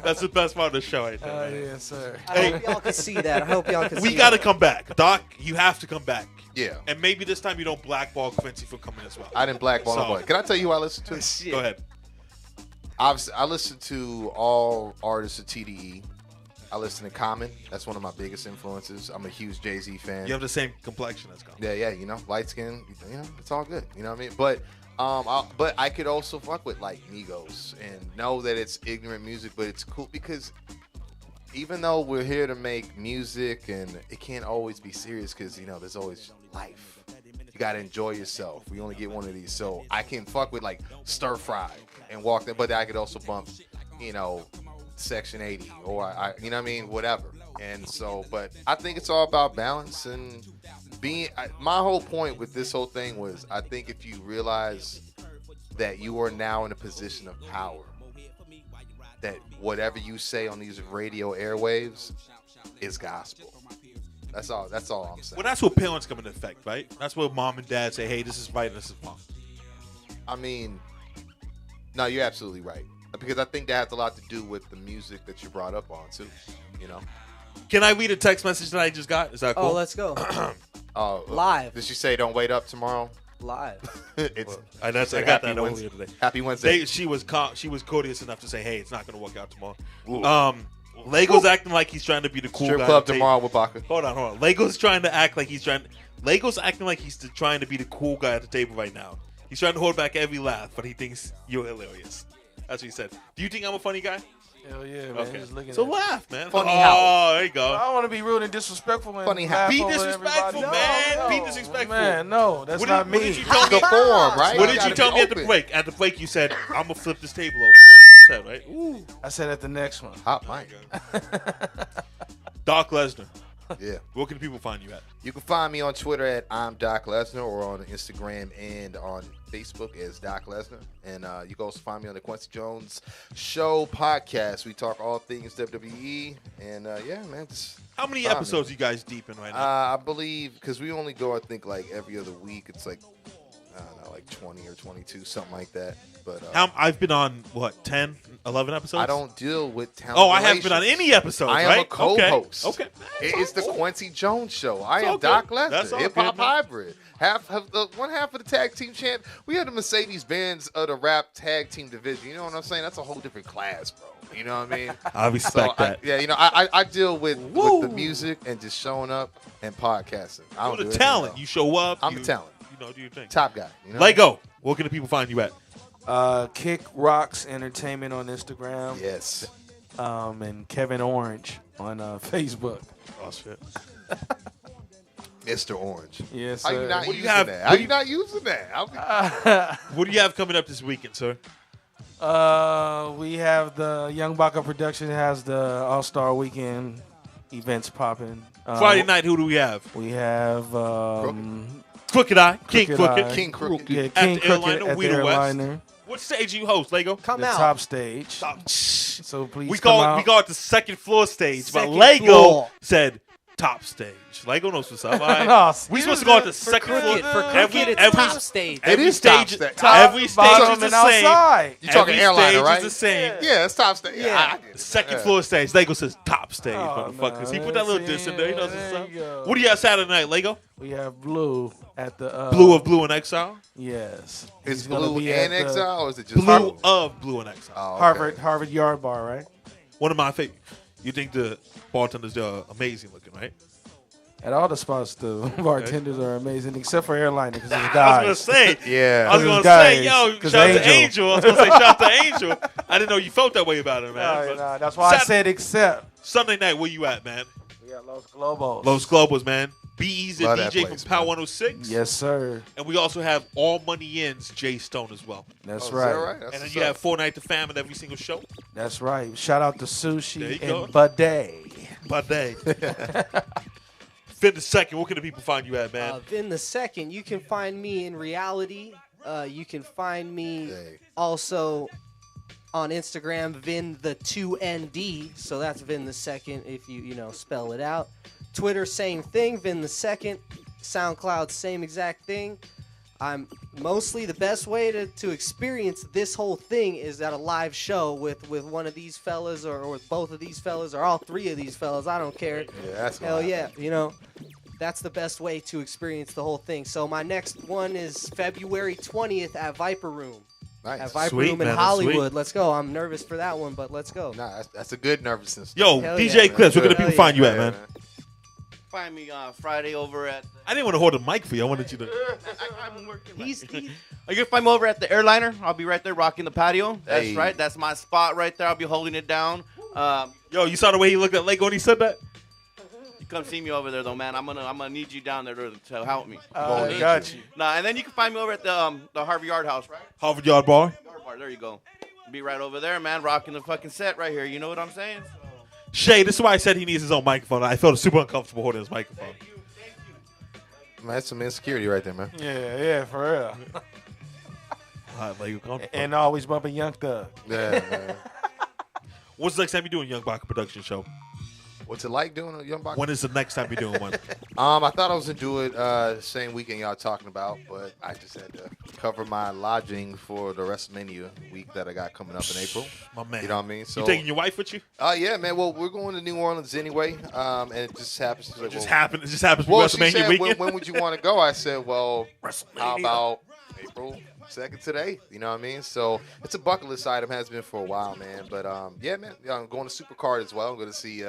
That's the best part of the show, I think. yes, sir. I hope y'all can see that. I hope y'all can see We got to that. come back. Doc, you have to come back. Yeah. And maybe this time you don't blackball Quincy for coming as well. I didn't blackball So- nobody. Can I tell you who I listen to? Go ahead. Obviously, I listen to all artists of TDE. I listen to Common. That's one of my biggest influences. I'm a huge Jay-Z fan. You have the same complexion as Common. Yeah, you know, light skin, you know, it's all good. You know what I mean? But but I could also fuck with like Migos and know that it's ignorant music, but it's cool because even though we're here to make music and it can't always be serious because, you know, there's always life. You got to enjoy yourself. We only get one of these. So I can fuck with like Stir Fry and walk there, but I could also bump, you know, Section 80 or you know what I mean? Whatever. And so, but I think it's all about balance and my whole point with this whole thing was I think if you realize that you are now in a position of power, that whatever you say on these radio airwaves is gospel. That's all I'm saying. Well, that's what parents come into effect, right? That's what mom and dad say, hey, this is right and this is wrong. I mean, no, you're absolutely right. Because I think that has a lot to do with the music that you brought up on, too. You know? Can I read a text message that I just got? Is that cool? Oh, let's go. Oh, Live. Did she say don't wait up tomorrow? live. It's I got Happy that earlier Wednesday. today. Happy Wednesday. She was courteous enough to say, "Hey, it's not going to work out tomorrow." Lego's acting like he's trying to be the cool Strip guy. club at the tomorrow with BACA. Hold on. Lego's trying to act like Lego's acting like he's trying to be the cool guy at the table right now. He's trying to hold back every laugh, but he thinks you're hilarious. That's what he said. Do you think I'm a funny guy? Hell yeah, man. Okay. Just looking So at laugh, man. Funny oh, how? there you go. I don't want to be rude and disrespectful. And Funny how? laugh Be over disrespectful, everybody. man. No, Be no. disrespectful. Man, no, that's not me. What did you tell me? The form, right? What did gotta you tell be me at the open. break? At the break, you said, "I'm gonna flip this table over." That's what you said, right? Ooh. I said at the next one. Hot mic. Drakk Lesnar. Yeah. Where can people find you at? You can find me on Twitter at I'm Drakk Lesnar or on Instagram and on Facebook as Drakk Lesnar. And you can also find me on the Quincy Jones Show podcast. We talk all things WWE. And yeah, man. Just How many find me. episodes you guys deep in right now? I believe, because we only go, I think, like every other week. It's like, I don't know, like 20 or 22, something like that. But I've been on, what, 10, 11 episodes? I don't deal with talent. Oh, I haven't been on any episodes, I am right? a co-host. Okay. It's the Quincy Jones Show. I It's am all Drakk good. That's all Lesnar, hip hop good, man. hybrid. One half of the tag team champ. We had the Mercedes-Benz of the rap tag team division. You know what I'm saying? That's a whole different class, bro. You know what I mean? I respect that. I deal with the music and just showing up and podcasting. I don't You're do the anything talent. else. You show up. I'm the talent. You know, do your thing. Top guy. You know? Lego. Where can the people find you at? Kick Rocks Entertainment on Instagram. Yes. And Kevin Orange on Facebook. Oh, shit. Mr. Orange. Yes, How you sir. not What do you using have- that? what How do you not using that? What do you have coming up this weekend, sir? We have the Young BACA production has the All-Star Weekend events popping. Friday night, who do we have? We have Crooked Eye. King Crooked Crooked. Eye. King Crooked. Yeah, At King the Crooked Airliner, at we the the West. Airliner. What stage do you host, Lego? Come The out. top stage. Top. So please We come call out. we got the second floor stage, but Second Lego floor. said top stage. Lego knows what's up. All right? No, we excuse supposed to go at me. the second floor. For Crooked, it's top stage. It Every is top stage, stage. every stage bottom, is the and same. outside. You talking Every airliner, stage right? is the same. Yeah, it's top stage. Yeah. I get it. Second Yeah. floor stage. Lego says top stage, Oh, motherfuckers. He no, put that little see, diss in there. He knows what's there up. you go. What do you have Saturday night, Lego? We have Blue at the Blue of Blue and Exile? Yes. Is He's gonna Blue be and at the Exile, or is it just Blue of Blue and Exile. Oh, okay. Harvard Yard Bar, right? One of my favorite. You think the bartenders are amazing looking, right? At all the spots, the bartenders are amazing, except for Airliner because it's I was guys. gonna say, Yeah. I was gonna Guys, say, yo, 'cause shout out to Angel. Angel. I was gonna say, shout out to Angel. I didn't know you felt that way about it, man. No, But no, that's why I Sat- said except. Sunday night, where you at, man? We got Los Globos. Los Globos, man. BE's the Love that DJ place, from Power man. 106. Yes, sir. And we also have All Money In's Jay Stone as well. That's Oh, is right. that right? That's And then what's you up. have Fortnite the Fam at every single show. That's right. Shout out to There you Sushi go. and Bidet. But day. Finn the second, where can the people find you at, man? Vin the second, you can find me in reality. You can find me Hey. also on Instagram, Vin the 2ND. So that's Vin the second if you spell it out. Twitter, same thing, Vin the second. SoundCloud, same exact thing. I'm mostly the best way to experience this whole thing is at a live show with one of these fellas or with both of these fellas or all three of these fellas. I don't care. Yeah, that's Hell gonna yeah, happen. that's the best way to experience the whole thing. So my next one is February 20th at Viper Room. At Nice. Viper Sweet, Room man, in that's Hollywood. sweet. Let's go. I'm nervous for that one, but let's go. Nah, that's a good nervousness. Yo, Hell DJ yeah, Eclipse, where can the Hell people find you at, Yeah, man? Find me Friday over at. I didn't want to hold a mic for you. I wanted you to. I'm working. He's you can find me over at the Airliner. I'll be right there rocking the patio. That's Hey. right. That's my spot right there. I'll be holding it down. Yo, you saw the way he looked at Lego when he said that? You come see me over there though, man. I'm gonna need you down there to help me. I got you. Nah, and then you can find me over at the Harvey Yard House, right? Harvard Yard Bar. Yard Bar. There you go. Be right over there, man. Rocking the fucking set right here. You know what I'm saying? Shaye, this is why I said he needs his own microphone. I felt super uncomfortable holding his microphone. Man, that's some insecurity right there, man. Yeah, for real. All right, Lego, come. And always bumping Young Thug. Yeah, man. What's the next time you doing Young BACA production show? What's it like doing a Young Box? When is the next time you're doing one? I thought I was gonna do it same weekend y'all talking about, but I just had to cover my lodging for the WrestleMania week that I got coming up in April. My man. You know what I mean? So you taking your wife with you? Yeah, man. Well, we're going to New Orleans anyway, and it just happens. She's like, It just happens to be well, she WrestleMania said, weekend. when would you want to go? I said, well, WrestleMania. how about April 2nd today? You know what I mean? So it's a bucket list item, has been for a while, man. But yeah, man, I'm going to Supercard as well. I'm going to see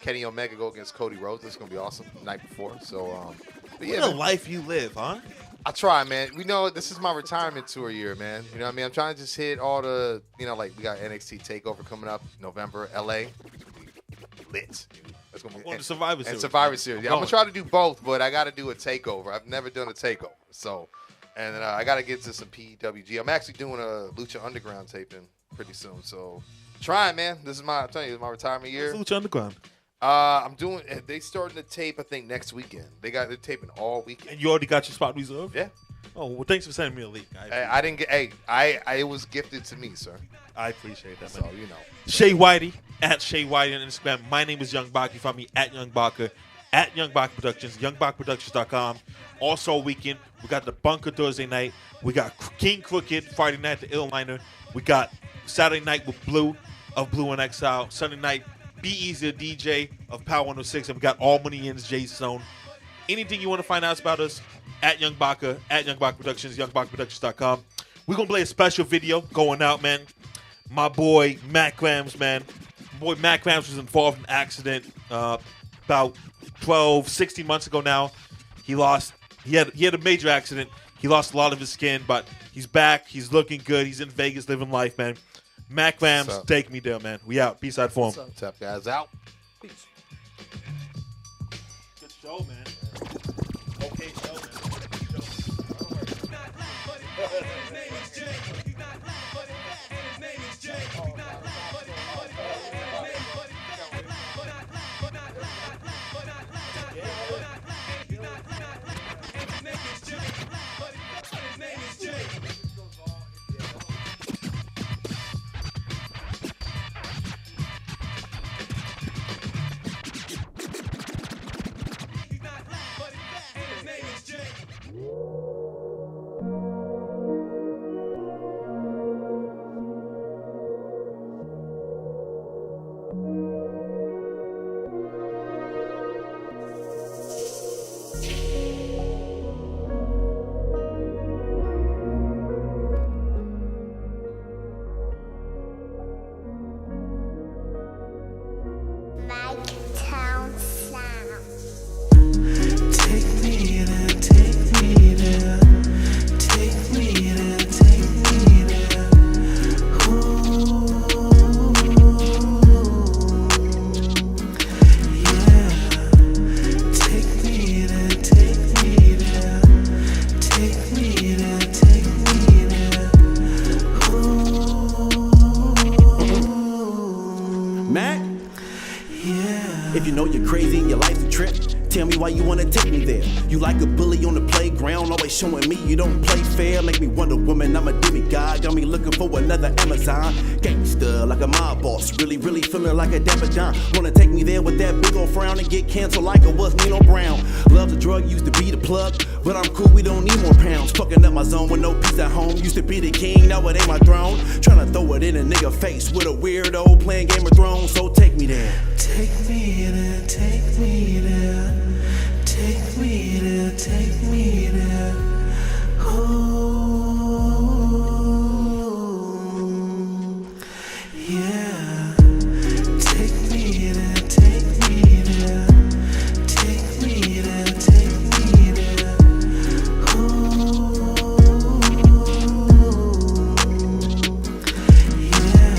Kenny Omega go against Cody Rhodes. It's going to be awesome the night before. So, but yeah, what a man. life you live, huh? I try, man. We know this is my retirement tour year, man. You know what I mean? I'm trying to just hit all the, like we got NXT TakeOver coming up November, LA. Lit. That's gonna be On the Survivor and Series. Survivor Series. Yeah, I'm gonna try to do both, but I got to do a takeover. I've never done a takeover, so and I got to get to some PWG. I'm actually doing a Lucha Underground taping pretty soon, so trying, man. I'm telling you, this is my retirement year. Lucha Underground. I'm doing. They starting to tape, I think, next weekend. They're taping all weekend. And you already got your spot reserved? Yeah. Oh, well, thanks for sending me a link. I didn't get. Hey, it was gifted to me, sir. I appreciate that, So man. you know. Shaye Whitey, at Shaye Whitey on Instagram. My name is Young Baka. You find me at Young Baka, at Young Baka Productions, YoungBakaProductions.com. Also, weekend, we got the Bunker Thursday night. We got King Crooked Friday night, the Illminer. We got Saturday night with Blue of Blue and Exile. Sunday night, Be Easy DJ of Power 106. And we got All Money In's Jay Stone. Anything you want to find out about us, at Young Baka, at Young Baka Productions, YoungBakaProductions.com. We're going to play a special video going out, man. My boy, Matt Grams, man. My boy, Matt Grams was involved in an accident about 16 months ago now. He had a major accident. He lost a lot of his skin, but he's back. He's looking good. He's in Vegas living life, man. Matt Grams, take me there, man. We out. B-side form. What's up, guys? Out. Peace. Good show, man. Okay show, man. If you know you're crazy and your life's a trip, tell me why you wanna take me there. You like a bully on the playground, always showing me you don't play fair. Make me wonder, woman, I'm a demigod. Got me looking for another Amazon. Gangster like a mob boss, really feeling like a Dapper John. Wanna take me there with that big old frown and get canceled like it was Nino Brown. Love the drug, used to be the plug, but I'm cool, we don't need more pounds. Fucking up my zone with no peace at home. Used to be the king, now it ain't my throne. Tryna throw it in a nigga face with a weirdo playing Game of Thrones. So take me there. Take me there, take me there. Take me there, take me there. Oh, yeah. Take me there, take me there. Take me there, take me there. Oh, yeah.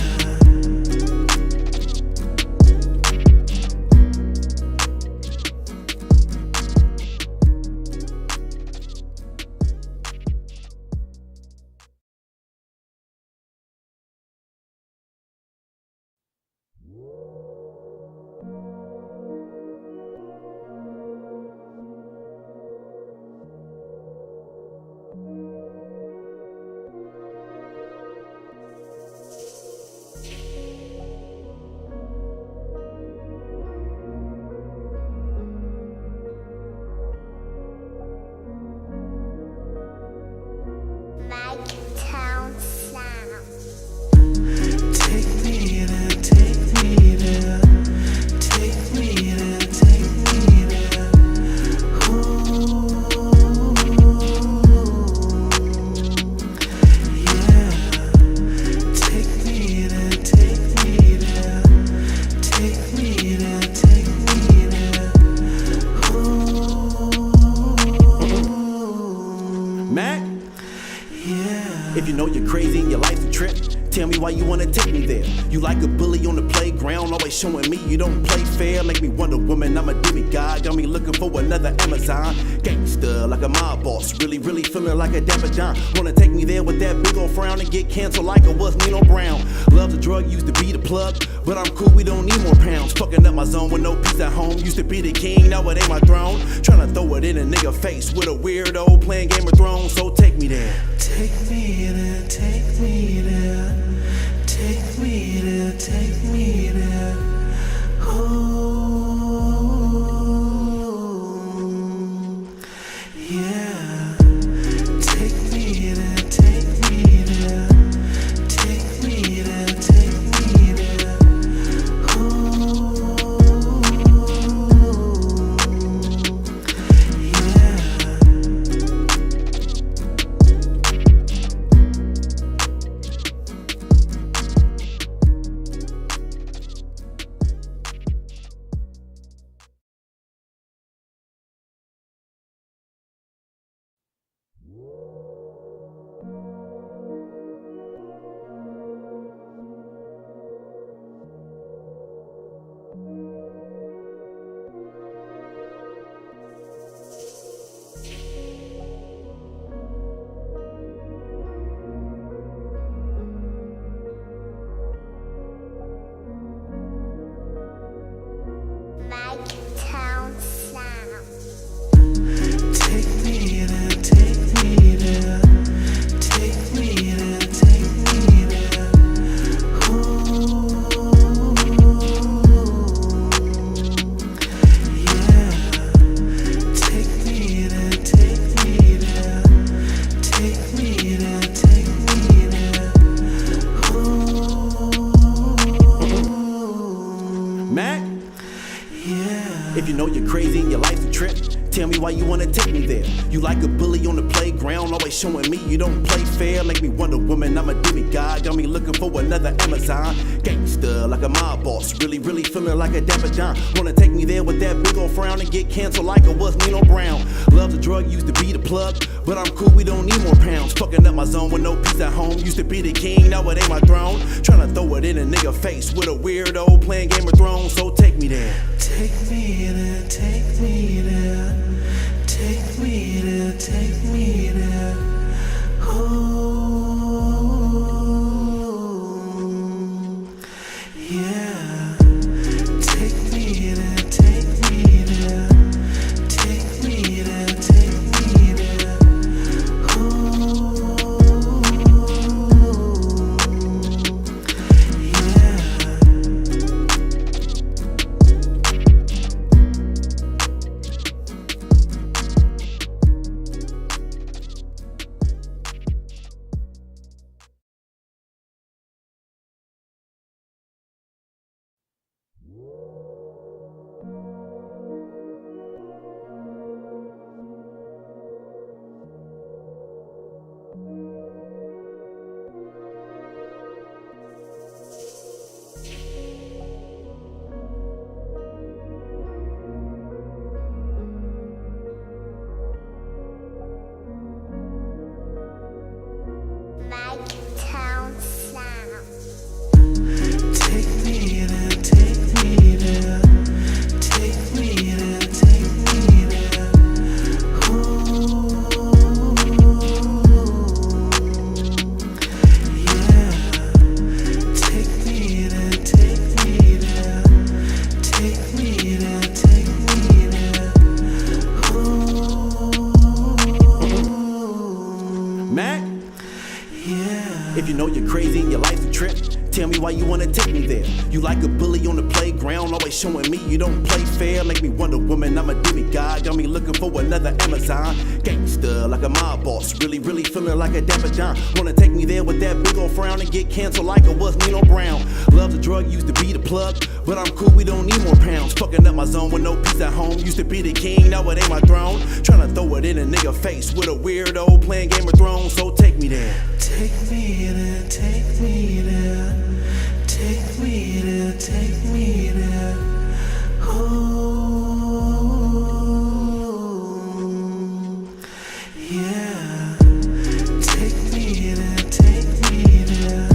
me why you wanna take me there. You like a bully on the playground, always showing me you don't play fair. Make me wonder, woman, I'm a demigod. Got me looking for another Amazon. Gangsta like a mob boss, really feeling like a Dapper John. Wanna take me there with that big old frown and get canceled like it was Nino Brown. Love the drug, used to be the plug, but I'm cool, we don't need more pounds. Fucking up my zone with no peace at home. Used to be the king, now it ain't my throne. Tryna throw it in a nigga face with a weirdo playing Game of Thrones, so take me there. Take me there, take me there. Take me there, take me there. Oh, yeah. Take me there, take me there. Take me there, take me there. Oh, yeah. Take me there, take me there. Take me there, take me there. Oh, yeah. Take me there, take me there. Take me there, take me there. Oh, Mac? yeah. If you know you're crazy and your life's a trip, tell me why you wanna take me there. You like a bully on the playground, always showing me you don't play fair. Make me wonder, woman, I'm a demigod. Got me looking for another Amazon. Gangsta like a mob boss, really feeling like a Dapper John. Wanna take me there with that big old frown and get canceled like it was Nino Brown. Love the drug, used to be the plug, but I'm cool, we don't need more pounds. Fucking up my zone with no peace at home. Used to be the king, now it ain't my throne. Tryna throw it in a nigga face with a weirdo playing Game of Thrones, so take me there. Take me there, take me there. Take me there, take me there. Oh, yeah. Take me there, take me there. Take me there, take me there. Oh, yeah. Take me there, take me there. Take me there, take me there. Oh, yeah. Take me there, take me there. Take me there, take me there. Oh, Mac? yeah. If you know you're crazy and your life's a trip, tell me why you wanna take me there. You like a bully on the playground, always showing me you don't play fair. Make me wonder, woman, I'm a demigod. Got me looking for another Amazon. Gangsta like a mob boss, really feeling like a Dapper John. Wanna take me there with that big old frown and get canceled like it was Nino Brown. Love the drug, used to be the plug, but I'm cool, we don't need more pounds. Fucking up my zone with no peace at home. Used to be the king, now it ain't my throne. Tryna throw it in a nigga face with a weirdo playing Game of Thrones, so take me there. Take me there, take me there. Take me there, take me there. Oh, yeah. Take me there, take me there.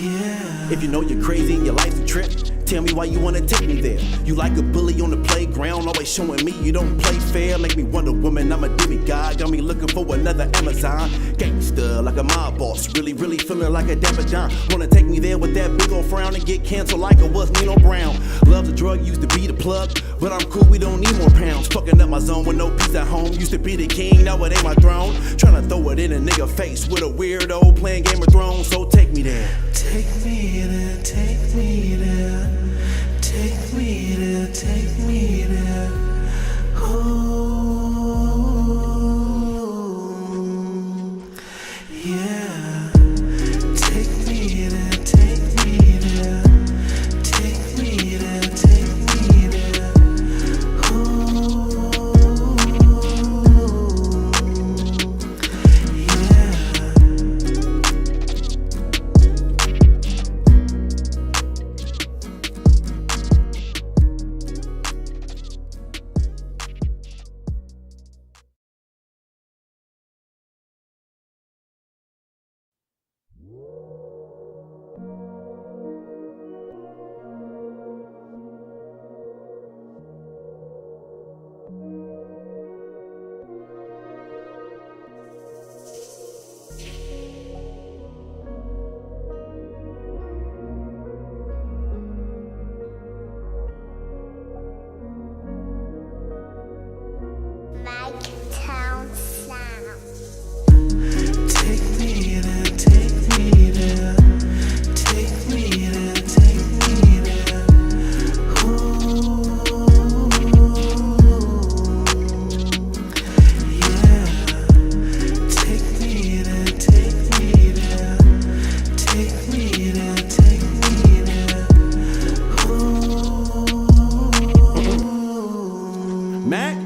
If you know you're crazy and your life's a trip, tell me why you wanna take me there. You like a bully on the playground, always showing me you don't play fair. Make me wonder, woman, I'm a demigod. Got me looking for another Amazon. Gangster like a mob boss, really feeling like a Dapper John. Wanna take me there with that big old frown and get canceled like it was Nino Brown. Love's a drug, used to be the plug, but I'm cool, we don't need more pounds. Fucking up my zone with no peace at home. Used to be the king, now it ain't my throne. Tryna throw it in a nigga face with a weirdo playing Game of Thrones, so take me there. Take me there, take me there. Take me there, take me there. Oh, yeah. Take me there, take me there. Take me there, take me there. Oh, yeah. Take me there, take me there. Take me there, take me there. Oh, yeah. Take me there, take me there. Take me there, take me there. Oh, Mac?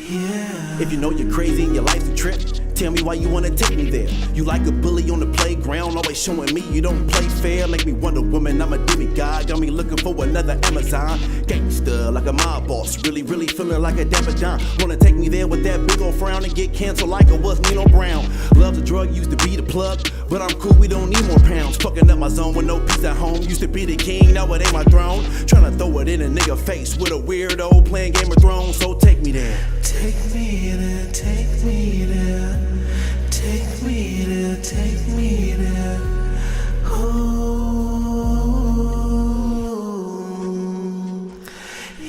yeah. If you know you're crazy and your life's a trip, tell me why you wanna take me there. You like a bully on the playground, always showing me you don't play fair. Make me wonder, woman, I'm a demigod. Got me looking for another Amazon. Gangster like a mob boss, really feeling like a Dapper John. Wanna take me there with that big old frown and get canceled like it was Nino Brown. Love's a drug, used to be the plug, but I'm cool, we don't need more pounds. Fucking up my zone with no peace at home. Used to be the king, now it ain't my throne. Tryna throw it in a nigga face with a weirdo playing Game of Thrones, so take me there. Take me there, take me there. Take me there, take me there. Oh,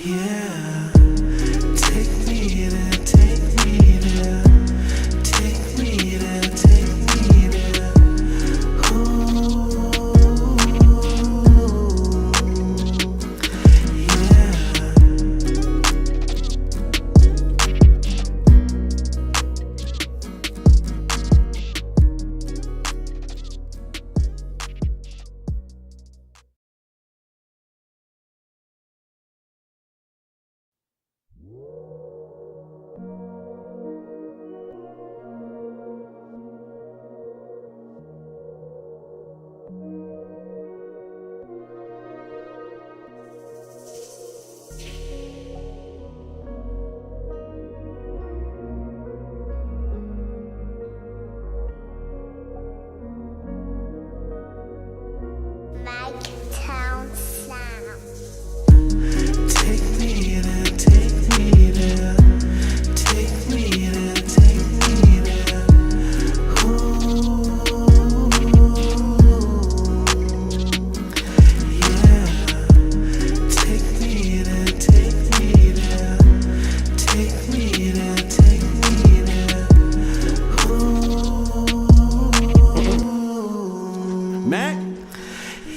yeah. Take me there, take me there. Take me there, take me there. Oh, yeah. Take me there, take me there. Take me there, take me there. Oh, yeah. Take me there, take me there. Take me there, take me there. Oh, Mac?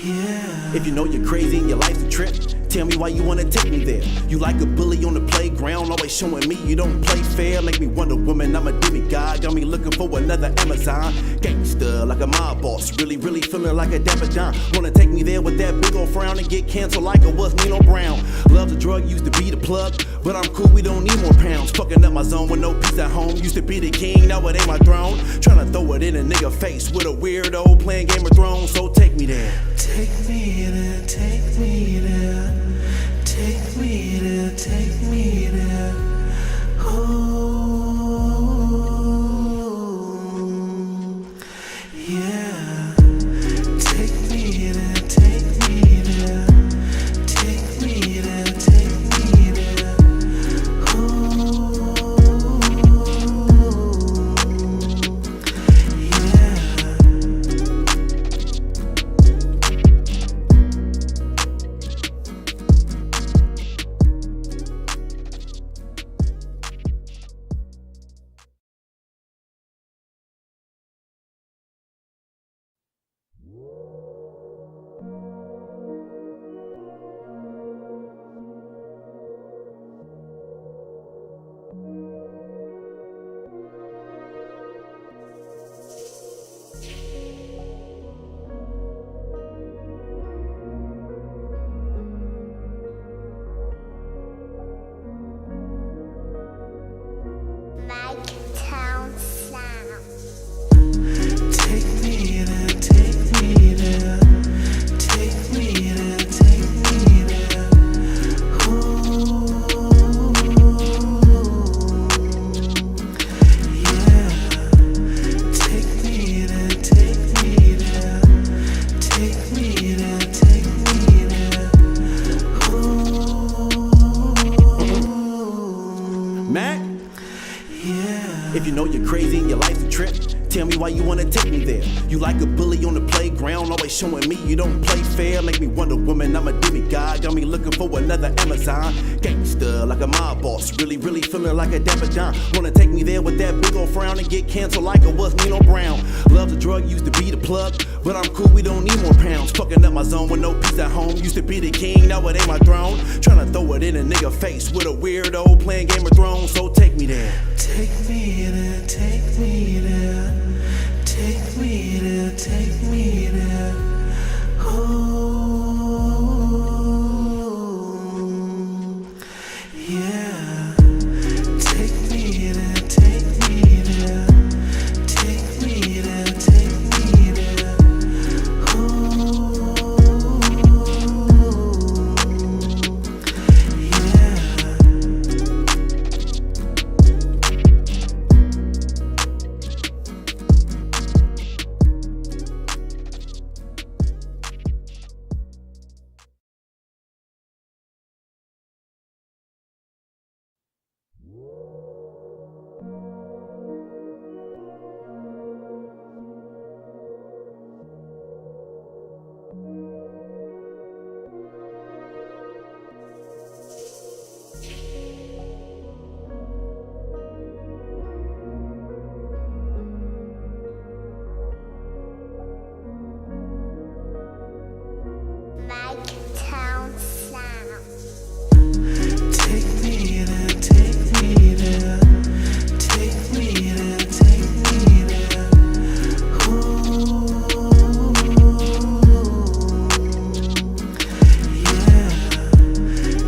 yeah. If you know you're crazy and your life's a trip, tell me why you wanna take me there. You like a bully on the playground, always showing me you don't play fair. Make me wonder, woman, I'm a demigod. Got me looking for another Amazon. Gangster like a mob boss, really feeling like a Dapper John. Wanna take me there with that big old frown and get canceled like it was Nino Brown. Love's a drug, used to be the plug, but I'm cool, we don't need more pounds. Fucking up my zone with no peace at home. Used to be the king, now it ain't my throne. Tryna throw it in a nigga face with a weirdo playing Game of Thrones, so take me there. Take me there, take me there. Take me there, take me there. Oh, yeah. Take me why you wanna take me there. You like a bully on the playground, always showing me you don't play fair. Make me wonder, woman, I'm a demigod. Got me looking for another Amazon. Gangsta like a mob boss, really feeling like a Dapper John. Wanna take me there with that big old frown and get canceled like I was Nino Brown. Love the drug, used to be the plug, but I'm cool, we don't need more pounds. Fucking up my zone with no peace at home. Used to be the king, now it ain't my throne. Tryna throw it in a nigga face with a weirdo playing Game of Thrones, so take me there. Take me there, take me there. Take me there, take me there. Oh, yeah. Take me there, take me there. Take me there, take me there. Oh, yeah. Take me there, take me there. Take me there, take me there. Oh, yeah.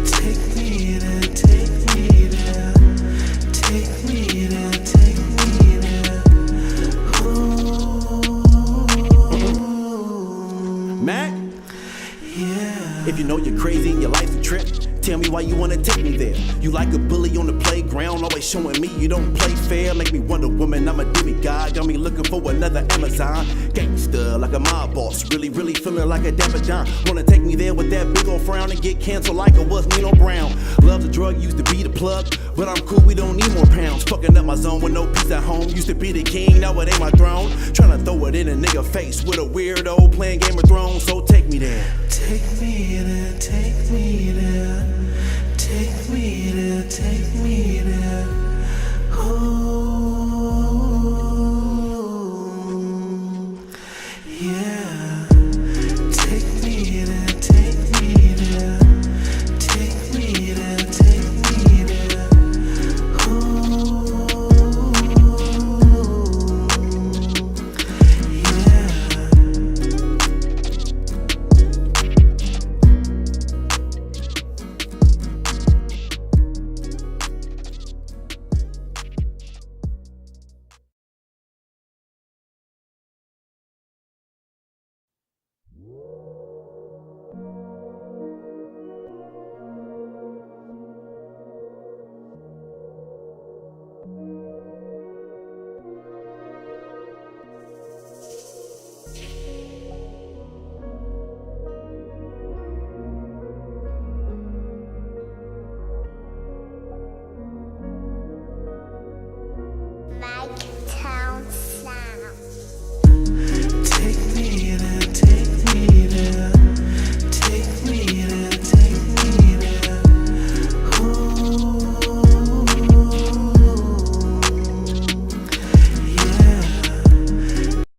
Take me there, take me there. Take me there, take me there. Oh, Mac? yeah. If you know you're crazy and your life's a trip, tell me why you wanna take me there. You like a bully on the playground, always showing me you don't play fair. Make me wonder, woman, I'm a demigod. Got me looking for another Amazon. Gangsta like a mob boss, really feeling like a Dapper John. Wanna take me there with that big old frown and get canceled like I was Nino Brown. Love the drug, used to be the plug, but I'm cool, we don't need more pounds. Fucking up my zone with no peace at home. Used to be the king, now it ain't my throne. Tryna throw it in a nigga face with a weirdo playing Game of Thrones, so take me there. Take me there, take me